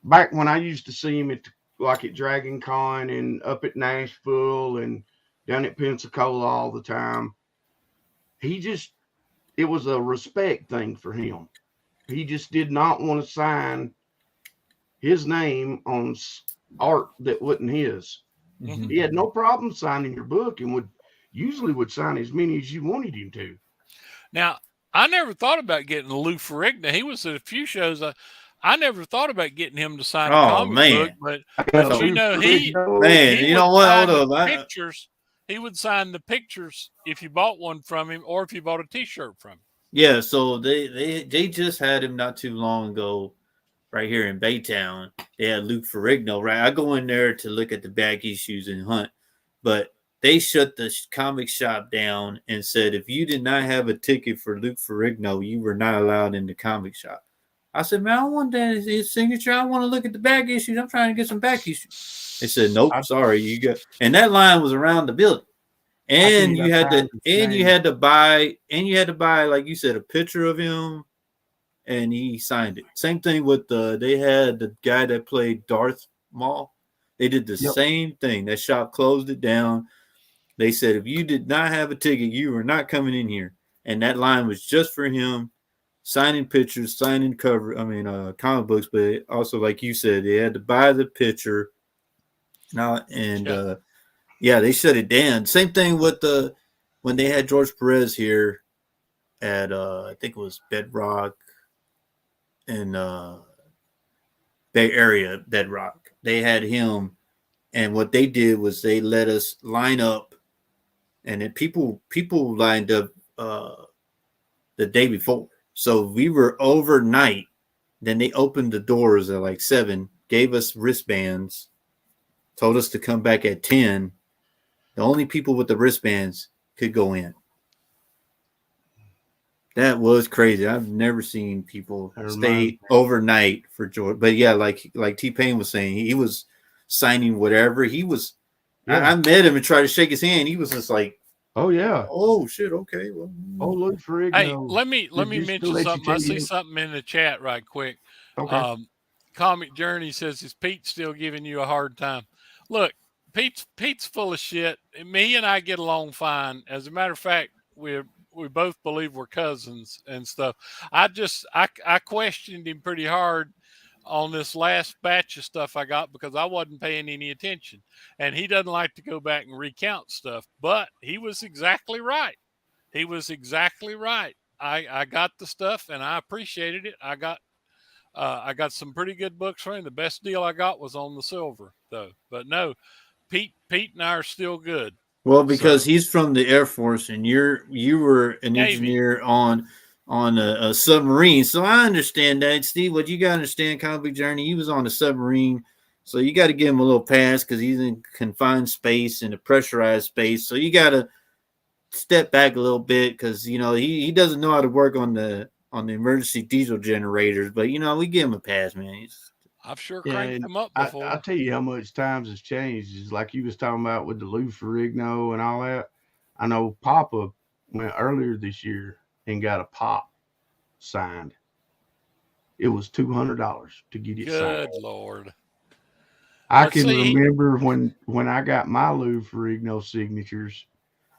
S3: back when I used to see him at Dragon Con and up at Nashville and down at Pensacola all the time. It was a respect thing for him. He just did not want to sign his name on art that wasn't his.
S2: Mm-hmm.
S3: He had no problem signing your book and would sign as many as you wanted him to.
S2: Now, I never thought about getting Lou Ferrigno. He was at a few shows. I never thought about getting him to sign a comic book, but you know, he
S1: you know what? Hold up.
S2: Pictures. He would sign the pictures if you bought one from him, or if you bought a T-shirt from him.
S1: Yeah, so they just had him not too long ago, right here in Baytown. They had Luke Ferrigno. Right, I go in there to look at the back issues and hunt, but they shut the comic shop down and said if you did not have a ticket for Luke Ferrigno, you were not allowed in the comic shop. I said, man, I want that his signature. I want to look at the back issues. I'm trying to get some back issues. They said, nope, sorry, you got. And that line was around the building. And you had to buy, like you said, a picture of him, and he signed it. Same thing with they had the guy that played Darth Maul. They did the same thing. That shop closed it down. They said if you did not have a ticket, you were not coming in here. And that line was just for him, signing pictures, signing comic books, but also, like you said, they had to buy the picture. They shut it down. Same thing with when they had George Perez here at I think it was Bedrock in Bay Area, Bedrock. They had him, and what they did was they let us line up, and then people lined up the day before. So we were overnight. Then they opened the doors at like 7, gave us wristbands, told us to come back at 10. The only people with the wristbands could go in. That was crazy. I've never seen people stay overnight for George. But yeah, like T-Pain was saying, he was signing whatever. He was. Yeah. I met him and tried to shake his hand. He was just like,
S3: "Oh yeah,
S1: oh shit, okay." Well,
S3: look for it.
S2: Hey, let me mention something. I see something in the chat right quick. Okay. Comic Journey says, "Is Pete still giving you a hard time?" Look, Pete's full of shit. Me and I get along fine. As a matter of fact, we both believe we're cousins and stuff. I questioned him pretty hard on this last batch of stuff I got because I wasn't paying any attention. And he doesn't like to go back and recount stuff, but he was exactly right. He was exactly right. I got the stuff and I appreciated it. I got some pretty good books for him. The best deal I got was on the silver though. But no, Pete and I are still good.
S1: Well, because he's from the Air Force and you were an engineer on a submarine. So I understand that, Steve. What you got to understand, Comic Journey, he was on a submarine. So you got to give him a little pass because he's in confined space in a pressurized space. So you got to step back a little bit because, he doesn't know how to work on the emergency diesel generators. But, we give him a pass, man.
S2: I've sure cranked them up before.
S3: I'll tell you how much times has changed. It's like you was talking about with the Lou Ferrigno and all that. I know Papa went earlier this year and got a pop signed. It was $200 to get it signed.
S2: Good Lord.
S3: I can remember when I got my Lou Ferrigno signatures,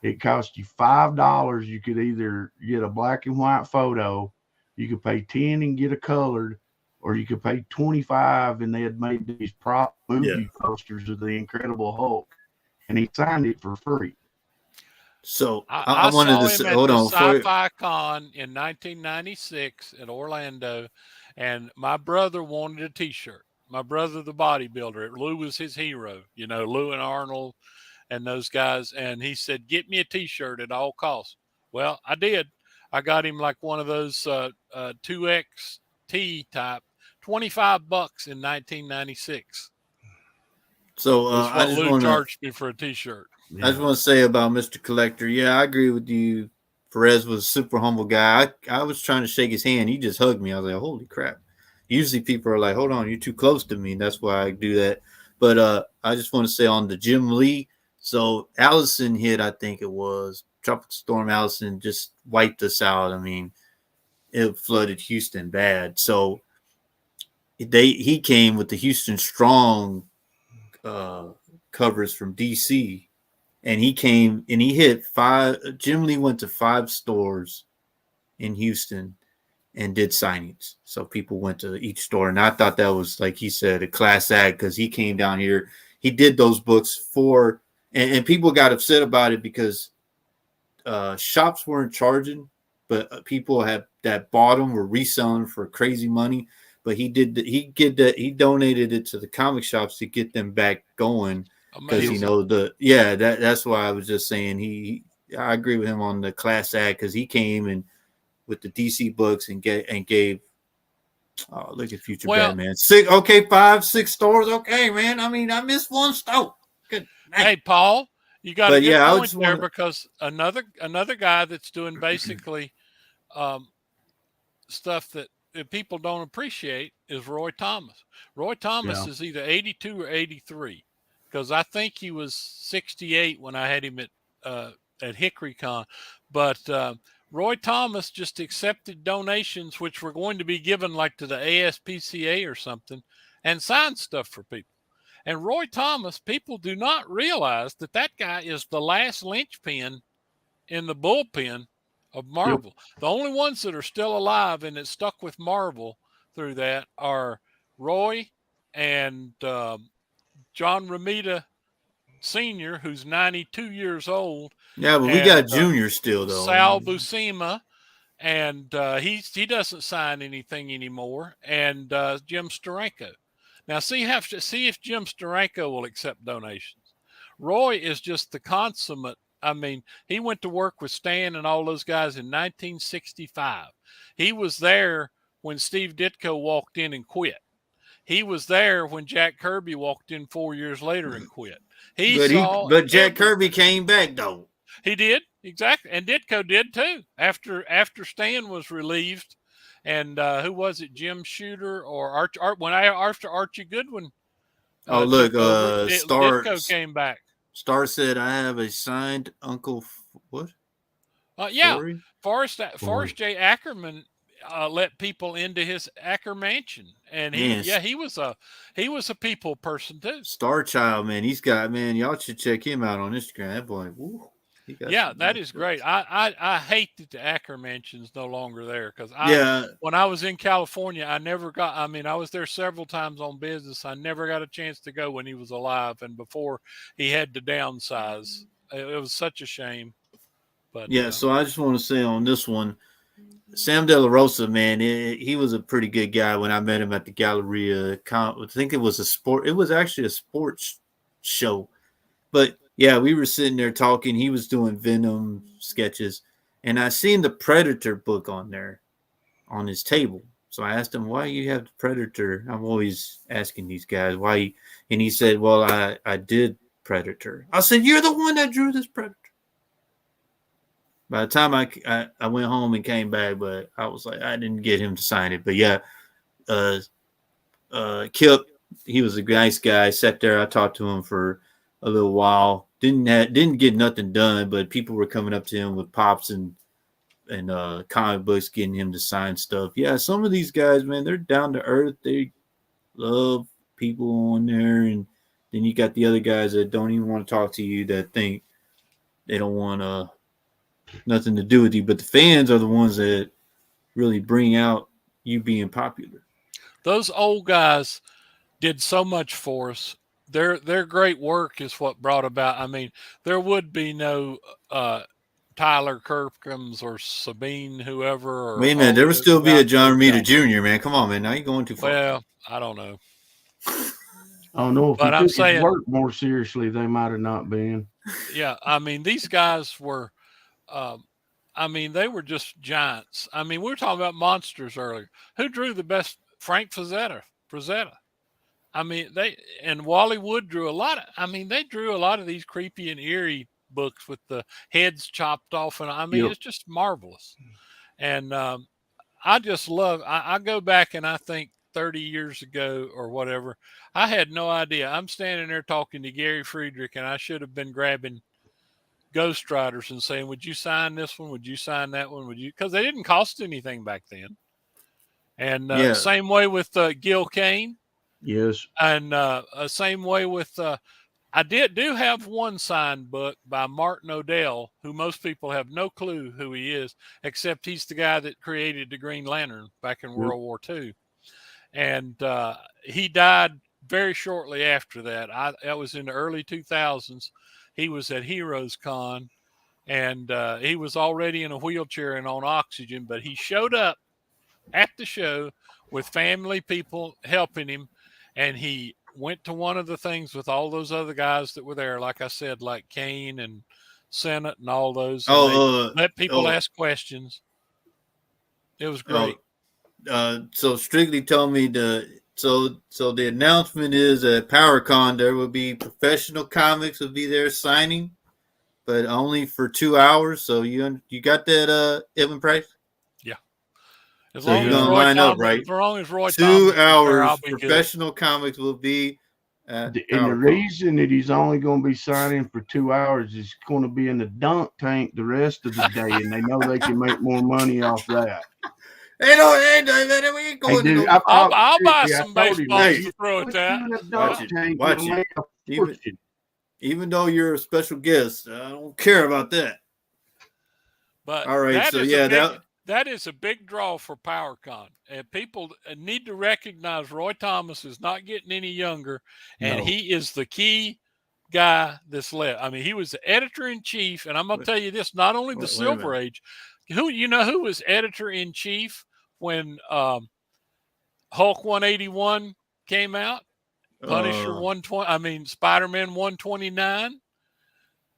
S3: it cost you $5. You could either get a black and white photo, you could pay 10 and get a colored, or you could pay 25 and they had made these prop movie posters of the Incredible Hulk, and he signed it for free.
S1: So
S2: I wanted to say, hold on. Sci-Fi Con in 1996 in Orlando, and my brother wanted a T-shirt. My brother, the bodybuilder, Lou was his hero. Lou and Arnold and those guys, and he said, "Get me a T-shirt at all costs." Well, I did. I got him like one of those 2XT type. $25 in 1996.
S1: So
S2: I just Lou charged me for a T-shirt.
S1: I just want to say about Mr. Collector. Yeah, I agree with you. Perez was a super humble guy. I was trying to shake his hand. He just hugged me. I was like, holy crap. Usually people are like, hold on, you're too close to me. That's why I do that. But I just want to say on the Jim Lee. So Allison hit, I think it was Tropical Storm Allison just wiped us out. I mean, it flooded Houston bad. So he came with the Houston Strong covers from DC, and he came and he hit 5. Jim Lee went to 5 stores in Houston and did signings. So people went to each store, and I thought that was, like he said, a class act because he came down here. He did those books for, and people got upset about it because shops weren't charging, but people that bought them were reselling for crazy money. But he donated it to the comic shops to get them back going because that's why I was just saying I agree with him on the class act because he came and with the DC books and gave look at Future Batman 5, 6 stores. Okay, man. I mean, I missed one store. Good night.
S2: Hey, Paul, you got a good point there because another guy that's doing basically stuff that people don't appreciate is Roy Thomas. Roy Thomas is either 82 or 83 because I think he was 68 when I had him at HickoryCon. But Roy Thomas just accepted donations, which were going to be given like to the ASPCA or something, and signed stuff for people. And Roy Thomas, people do not realize that guy is the last linchpin in the bullpen of Marvel. Yep. The only ones that are still alive and that stuck with Marvel through that are Roy and John Romita Sr., who's 92 years old.
S1: Yeah, but we got Junior still, though.
S2: Sal Buscema, and he doesn't sign anything anymore, and Jim Steranko. Now, see if Jim Steranko will accept donations. Roy is just the consummate. I mean, he went to work with Stan and all those guys in 1965. He was there when Steve Ditko walked in and quit. He was there when Jack Kirby walked in 4 years later and quit.
S1: But Jack Kirby came back, though.
S2: He did, exactly. And Ditko did, too, after Stan was relieved. And who was it, Jim Shooter or after Archie Goodwin? Ditko came back.
S1: Star said, "I have a signed Uncle what?"
S2: Forrest J. Ackerman let people into his Acker mansion, and he was a people person too.
S1: Star Child, man, y'all should check him out on Instagram. That boy,
S2: that is great. I hate that the Acker mansion's no longer there because when I was in California, I was there several times on business. I never got a chance to go when he was alive and before he had to downsize. It was such a shame. But
S1: so I just want to say on this one, Sam De La Rosa, man, he was a pretty good guy when I met him at the Galleria. I think it was it was actually a sports show, but yeah, we were sitting there talking. He was doing Venom sketches, and I seen the Predator book on there on his table. So I asked him, why you have the Predator? I'm always asking these guys why. And he said, well, I did Predator. I said, you're the one that drew this Predator. By the time I went home and came back, but I was like, I didn't get him to sign it. But yeah, Kip, he was a nice guy. Sat there. I talked to him for a little while. Didn't get nothing done, but people were coming up to him with pops and comic books, getting him to sign stuff. Yeah, some of these guys, man, they're down to earth. They love people on there, and then you got the other guys that don't even want to talk to you, that think they don't want nothing to do with you. But the fans are the ones that really bring out you being popular.
S2: Those old guys did so much for us. Their great work is what brought about. I mean, there would be no Tyler Kirkhams or Sabine, whoever.
S1: Wait a minute, there would still be a John Romita Jr., man. Come on, man. Now you're going too far.
S2: Well, I don't know.
S3: I don't know if he took his work more seriously, they might have not been.
S2: Yeah, I mean, these guys were, they were just giants. I mean, we were talking about monsters earlier. Who drew the best? Frank Frazetta. I mean, Wally Wood drew a lot. They drew a lot of these creepy and eerie books with the heads chopped off. And it's just marvelous. And I just love, I go back and I think 30 years ago or whatever, I had no idea. I'm standing there talking to Gary Friedrich, and I should have been grabbing Ghost Riders and saying, would you sign this one? Would you sign that one? Because they didn't cost anything back then. And same way with Gil Kane.
S3: Yes.
S2: And same way with I do have one signed book by Martin Odell, who most people have no clue who he is, except he's the guy that created the Green Lantern back in World War II. And he died very shortly after that. That was in the early 2000s. He was at Heroes Con, and he was already in a wheelchair and on oxygen, but he showed up at the show with family people helping him, and he went to one of the things with all those other guys that were there, like I said, like Kane and Senate and all those. And let people ask questions. It was great.
S1: So Strictly told me so the announcement is at PowerCon there will be professional comics will be there signing, but only for 2 hours. So you got that, Evan Price?
S2: Yeah. As
S1: So
S2: long
S1: you're
S2: as
S1: gonna
S2: Roy
S1: line
S2: Thomas,
S1: up, right?
S2: as long as Roy
S1: 2
S2: Thomas
S1: hours
S2: there, I'll be
S1: professional comics will be at
S3: and the
S1: PowerCon.
S3: reason that he's only going to be signing for 2 hours is going to be in the dunk tank the rest of the day, and they know they can make more money off that.
S1: Hey, no, man, we ain't going
S3: Hey, dude,
S1: to no.
S2: I'll buy
S3: I
S2: some
S3: told him,
S2: baseballs
S1: hey,
S2: to throw at that.
S1: Watch it. Even though you're a special guest, I don't care about that.
S2: But
S1: all right,
S2: that
S1: so
S2: is
S1: yeah,
S2: that is a big draw for PowerCon, and people need to recognize Roy Thomas is not getting any younger, and he is the key guy that's left. I mean, he was the editor in chief, and I'm going to tell you this: not only the Silver Age, who was editor in chief when Hulk 181 came out, Punisher 120. I mean, Spider-Man 129.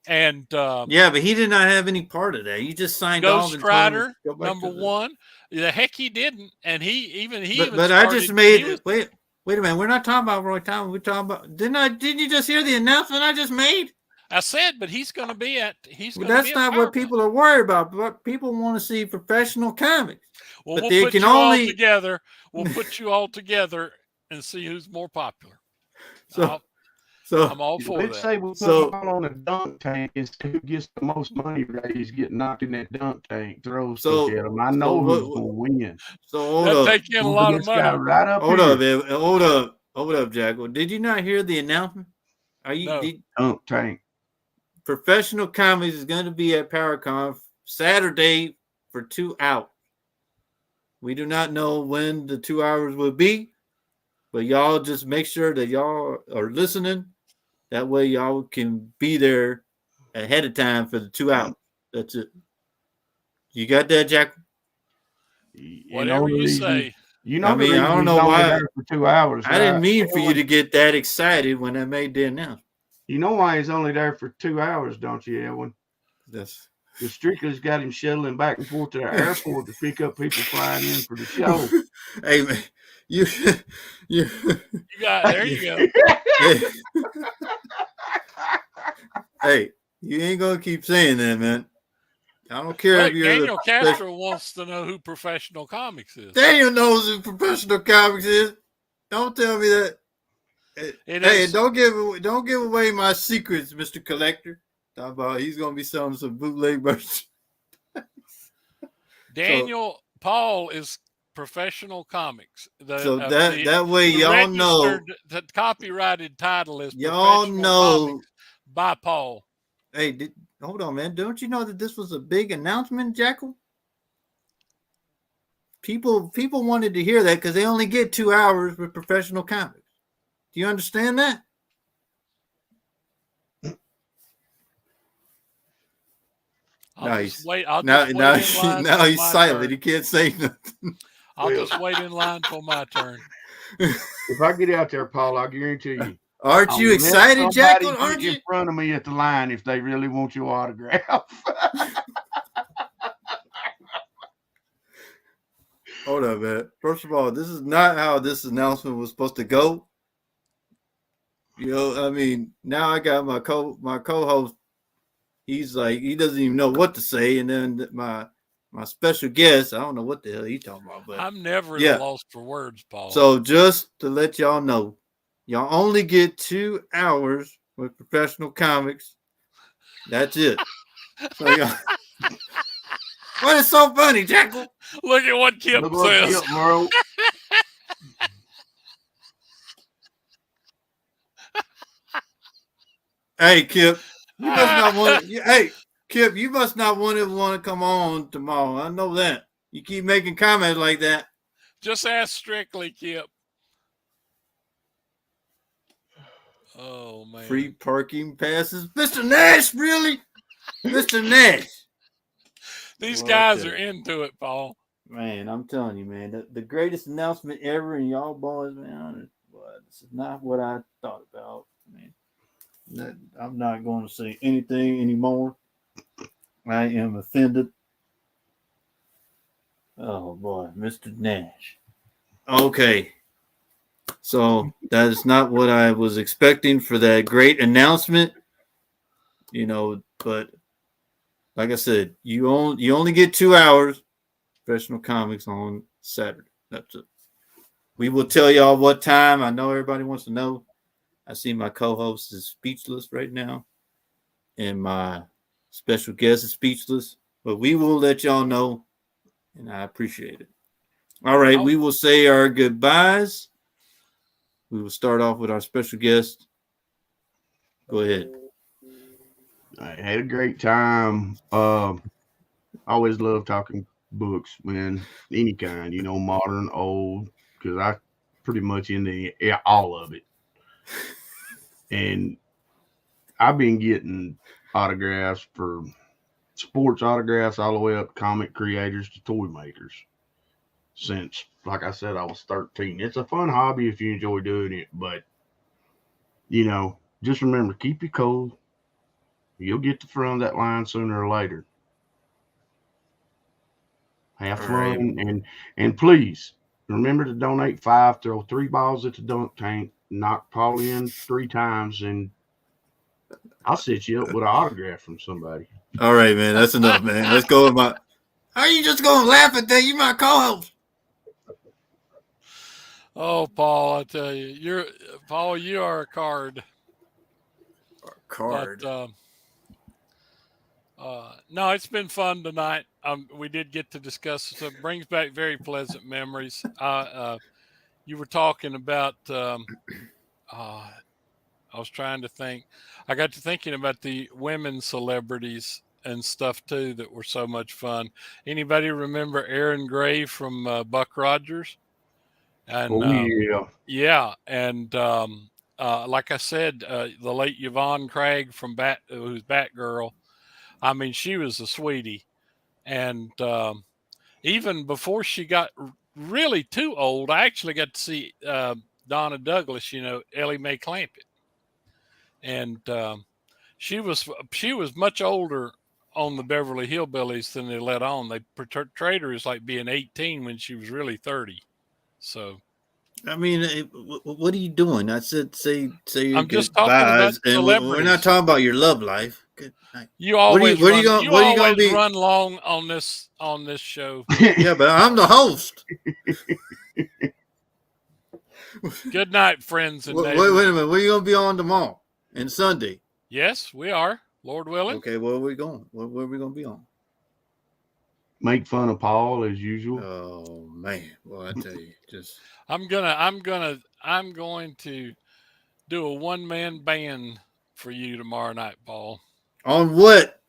S2: And
S1: yeah, but he did not have any part of that. He just signed
S2: Ghost
S1: off and
S2: Rider #1. The heck he didn't, and he even
S1: But
S2: started,
S1: I just made wait a minute. We're not talking about Roy Thomas. We're talking about didn't you just hear the announcement I just made?
S2: I said, but he's going to be at
S1: that's not what people are worried about. But people want to see professional comics.
S2: Well,
S1: but
S2: we'll put you all together. We'll put you all together and see who's more popular.
S1: So
S2: I'm all for that.
S3: Say we put on a dunk tank and who gets the most money raised get knocked in that dunk tank, throw stuff at them. I know who's going to win.
S1: So hold up.
S2: Take in a lot of money.
S3: Right up
S1: hold up, Jackal. Did you not hear the announcement?
S3: Dunk tank.
S1: Professional comics is going to be at PowerCon Saturday for 2 hours. We do not know when the 2 hours will be, but y'all just make sure that y'all are listening. That way y'all can be there ahead of time for the 2 hours. That's it. You got that, Jack?
S2: Whatever you say.
S3: You know,
S1: I don't know why.
S3: There for 2 hours.
S1: I didn't mean for you to get that excited when I made the announcement.
S3: You know why he's only there for 2 hours, don't you, Edwin?
S1: That's
S3: the Strictly's got him shuttling back and forth to the airport to pick up people flying in for the show.
S1: Hey man, you
S2: got there you go.
S1: Hey, you ain't gonna keep saying that, man. I don't care if you're
S2: Daniel Castro wants to know who Professional Comics is.
S1: Daniel knows who Professional Comics is. Don't tell me that. Hey, don't give away my secrets, Mr. Collector. Talk about he's gonna be selling some bootleg merch.
S2: Daniel Paul is Professional Comics.
S1: That way y'all know
S2: the copyrighted title is
S1: y'all know
S2: Comics by Paul.
S1: Hey, hold on, man. Don't you know that this was a big announcement, Jackal? People wanted to hear that because they only get 2 hours with Professional Comics. Do you understand that?
S2: Now he's silent.
S1: He can't say nothing.
S2: I'll just wait in line for my turn.
S3: If I get out there, Paul, I'll guarantee you.
S1: Aren't you excited, Jackal? Aren't you
S3: in front of me at the line if they really want your autograph?
S1: Hold on, man. First of all, this is not how this announcement was supposed to go. You know, I mean, now I got my co-host. He's like, he doesn't even know what to say, and then my special guest, I don't know what the hell he's talking about. But
S2: I'm never at a loss for words, Paul.
S1: So just to let y'all know, y'all only get 2 hours with Professional Comics. That's it. So y'all. What is so funny, Jackal?
S2: Look at what Kip says.
S1: Hey, Kip, you must not want to. Hey, Kip, you must not want to come on tomorrow. I know that. You keep making comments like that.
S2: Just ask Strictly, Kip. Oh
S1: Free
S2: man,
S1: parking passes, Mr. Nash. Really, Mr. Nash.
S2: these guys
S1: Okay.
S2: are into it, Paul.
S1: Man, I'm telling you, man, the greatest announcement ever, and y'all boys, man, this is not what I thought about, man. I'm not going to say anything anymore. I am offended. Oh boy, Mr. Nash. Okay, so that is not what I was expecting for that great announcement. But like I said, you only get 2 hours professional comics on Saturday. That's it. We will tell y'all what time. I know everybody wants to know. I see my co-host is speechless right now, and my special guest is speechless. But we will let y'all know, and I appreciate it. All right, we will say our goodbyes. We will start off with our special guest. Go ahead.
S3: I had a great time. I always love talking books, man, any kind, modern, old, because I pretty much into all of it. And I've been getting autographs for sports autographs all the way up to comic creators to toy makers since, like I said, I was 13. It's a fun hobby if you enjoy doing it, but just remember, keep your cool. You'll get to front of that line sooner or later. Have
S1: All
S3: fun,
S1: right.
S3: and please remember to donate 5. Throw 3 balls at the dunk tank. Knock Paul in 3 times, and I'll set you up with an autograph from somebody.
S1: All right, man. That's enough, man. Let's go with my. How are you just gonna laugh at that? You my co-host.
S2: Oh, Paul, I tell you, you are a card.
S1: Card.
S2: But no, it's been fun tonight. We did get to discuss. So it brings back very pleasant memories. You were talking about. I was trying to think. I got to thinking about the women celebrities and stuff too that were so much fun. Anybody remember Aaron Gray from Buck Rogers? And
S3: Oh yeah,
S2: yeah, and like I said, the late Yvonne Craig from who's Batgirl. I mean, she was a sweetie, and even before she got really too old, I actually got to see Donna Douglas. Ellie Mae Clampett, and she was much older on the Beverly Hillbillies than they let on. They portrayed her as like being 18 when she was really 30. So
S1: I mean, what are you doing? I said say your
S2: I'm just talking about
S1: goodbyes, and we're not
S2: celebrities.
S1: talking about your love life. Good night.
S2: You
S1: What are you?
S2: always
S1: What are you
S2: run.
S1: going?
S2: You
S1: What are you going to
S2: always
S1: be?
S2: run long on this show.
S1: Yeah, but I'm the host.
S2: Good night, friends and
S1: Wait,
S2: neighbors.
S1: wait a minute. Where are you going to be on tomorrow and Sunday?
S2: Yes, we are, Lord willing.
S1: Okay, where are we going? Where are we going to be on?
S3: make fun of Paul as usual.
S1: Oh man, well I tell you, just
S2: I'm going to do a one-man band for you tomorrow night, Paul.
S1: on what?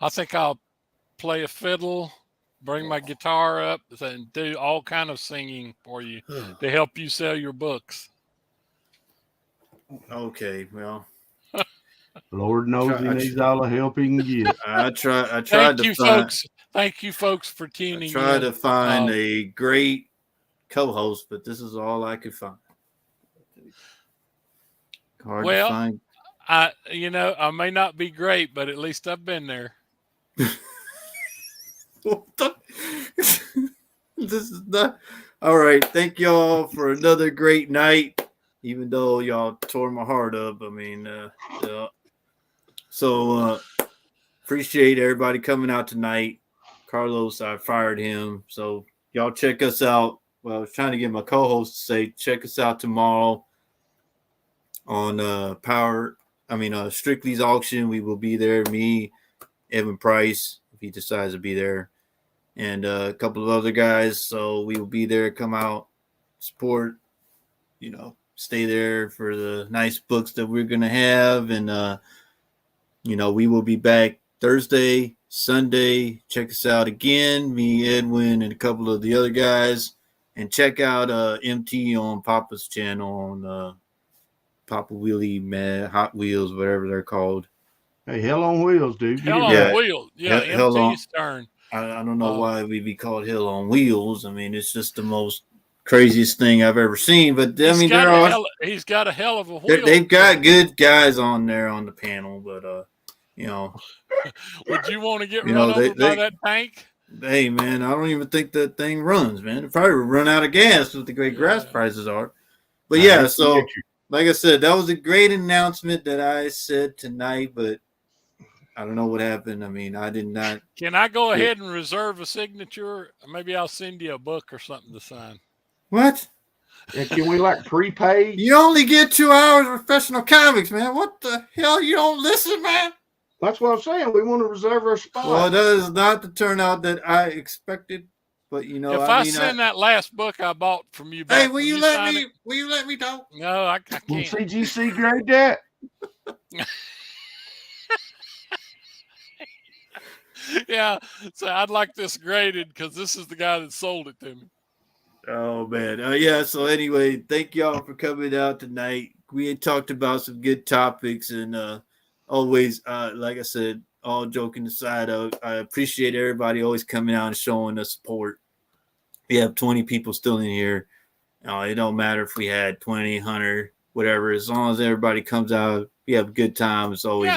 S2: I think I'll play a fiddle, bring my guitar up, and do all kind of singing for you to help you sell your books.
S1: Okay, well,
S3: Lord knows he needs all the help he can get.
S1: I tried
S2: Thank
S1: to
S2: you,
S1: find.
S2: folks. Thank you, folks, for
S1: I
S2: tuning
S1: tried
S2: in.
S1: to find a great co-host, but this is all I could find. Hard to
S2: Well,
S1: find.
S2: I may not be great, but at least I've been there.
S1: This is not all right. Thank y'all for another great night. Even though y'all tore my heart up, I mean, so appreciate everybody coming out tonight. Carlos, I fired him, so y'all check us out. Well, I was trying to get my co-host to say check us out tomorrow on Strictly's auction. We will be there. Me, Evan Price, if he decides to be there, and a couple of other guys. So we will be there. Come out, support, stay there for the nice books that we're gonna have, and we will be back Thursday, Sunday. Check us out again, me, Edwin, and a couple of the other guys, and check out MT on Papa's channel on Papa Wheelie Mad Hot Wheels, whatever they're called.
S3: Hey, Hell on Wheels, dude.
S2: Hell on Wheels. Yeah,
S1: Hell
S2: MT's turn.
S1: I don't know why we'd be called Hell on Wheels. I mean, it's just the most craziest thing I've ever seen. But I mean,
S2: he's got a hell of a wheel.
S1: They've got good guys on there on the panel, but
S2: would you want to get run over by that tank?
S1: Hey man, I don't even think that thing runs, man. It probably would run out of gas with the great gas prices are. But yeah, so like I said, that was a great announcement that I said tonight, but I don't know what happened. I mean, I did not.
S2: Can I go ahead and reserve a signature? Maybe I'll send you a book or something to sign.
S1: What?
S3: Yeah, can we prepay?
S1: You only get 2 hours of professional comics, man. What the hell? You don't listen, man?
S3: That's what I'm saying. We want to reserve our spot.
S1: Well, that is not the turnout that I expected. But
S2: if I send that last book I bought from you back,
S1: hey, will you let me talk?
S2: No, I can't.
S3: Will CGC grade that?
S2: Yeah, so I'd like this graded because this is the guy that sold it to me.
S1: Oh man, yeah. So anyway, thank y'all for coming out tonight. We had talked about some good topics, and always, like I said, all joking aside, I appreciate everybody always coming out and showing us support. We have 20 people still in here. It don't matter if we had 20, 100, whatever. As long as everybody comes out, we have a good time. It's always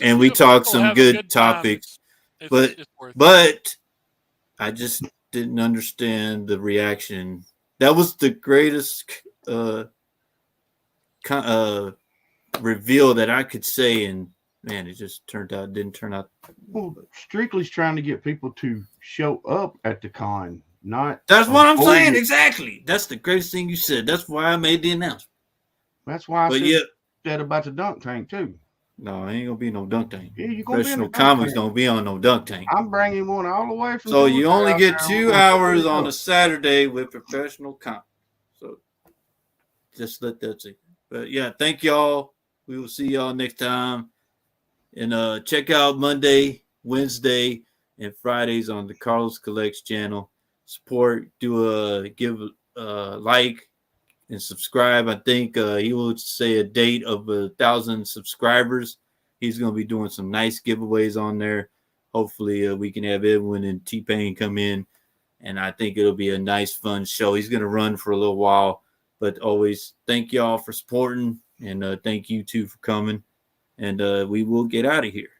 S1: and we talk some good topics. But I just didn't understand the reaction. That was the greatest reveal that I could say, and man, it just didn't turn out.
S3: Well, Strictly's trying to get people to show up at the con, not.
S1: That's what I'm saying. Exactly. That's the greatest thing you said. That's why I made the announcement.
S3: That's why I said that about the dunk tank too.
S1: No, ain't gonna be no dunk tank.
S3: Yeah, you gonna
S1: Professional comics don't be on no dunk tank.
S3: I'm bringing one all the way from.
S1: So you only get 2 hours on a Saturday with professional comics. So just let that sink. But yeah, thank y'all. We will see y'all next time. And check out Monday, Wednesday, and Fridays on the Carlos Collects channel. Support, give a like and subscribe. I think he will say a date of 1,000 subscribers. He's going to be doing some nice giveaways on there. Hopefully we can have Edwin and T-Pain come in, and I think it'll be a nice, fun show. He's going to run for a little while, but always thank y'all for supporting, and thank you too for coming, and we will get out of here.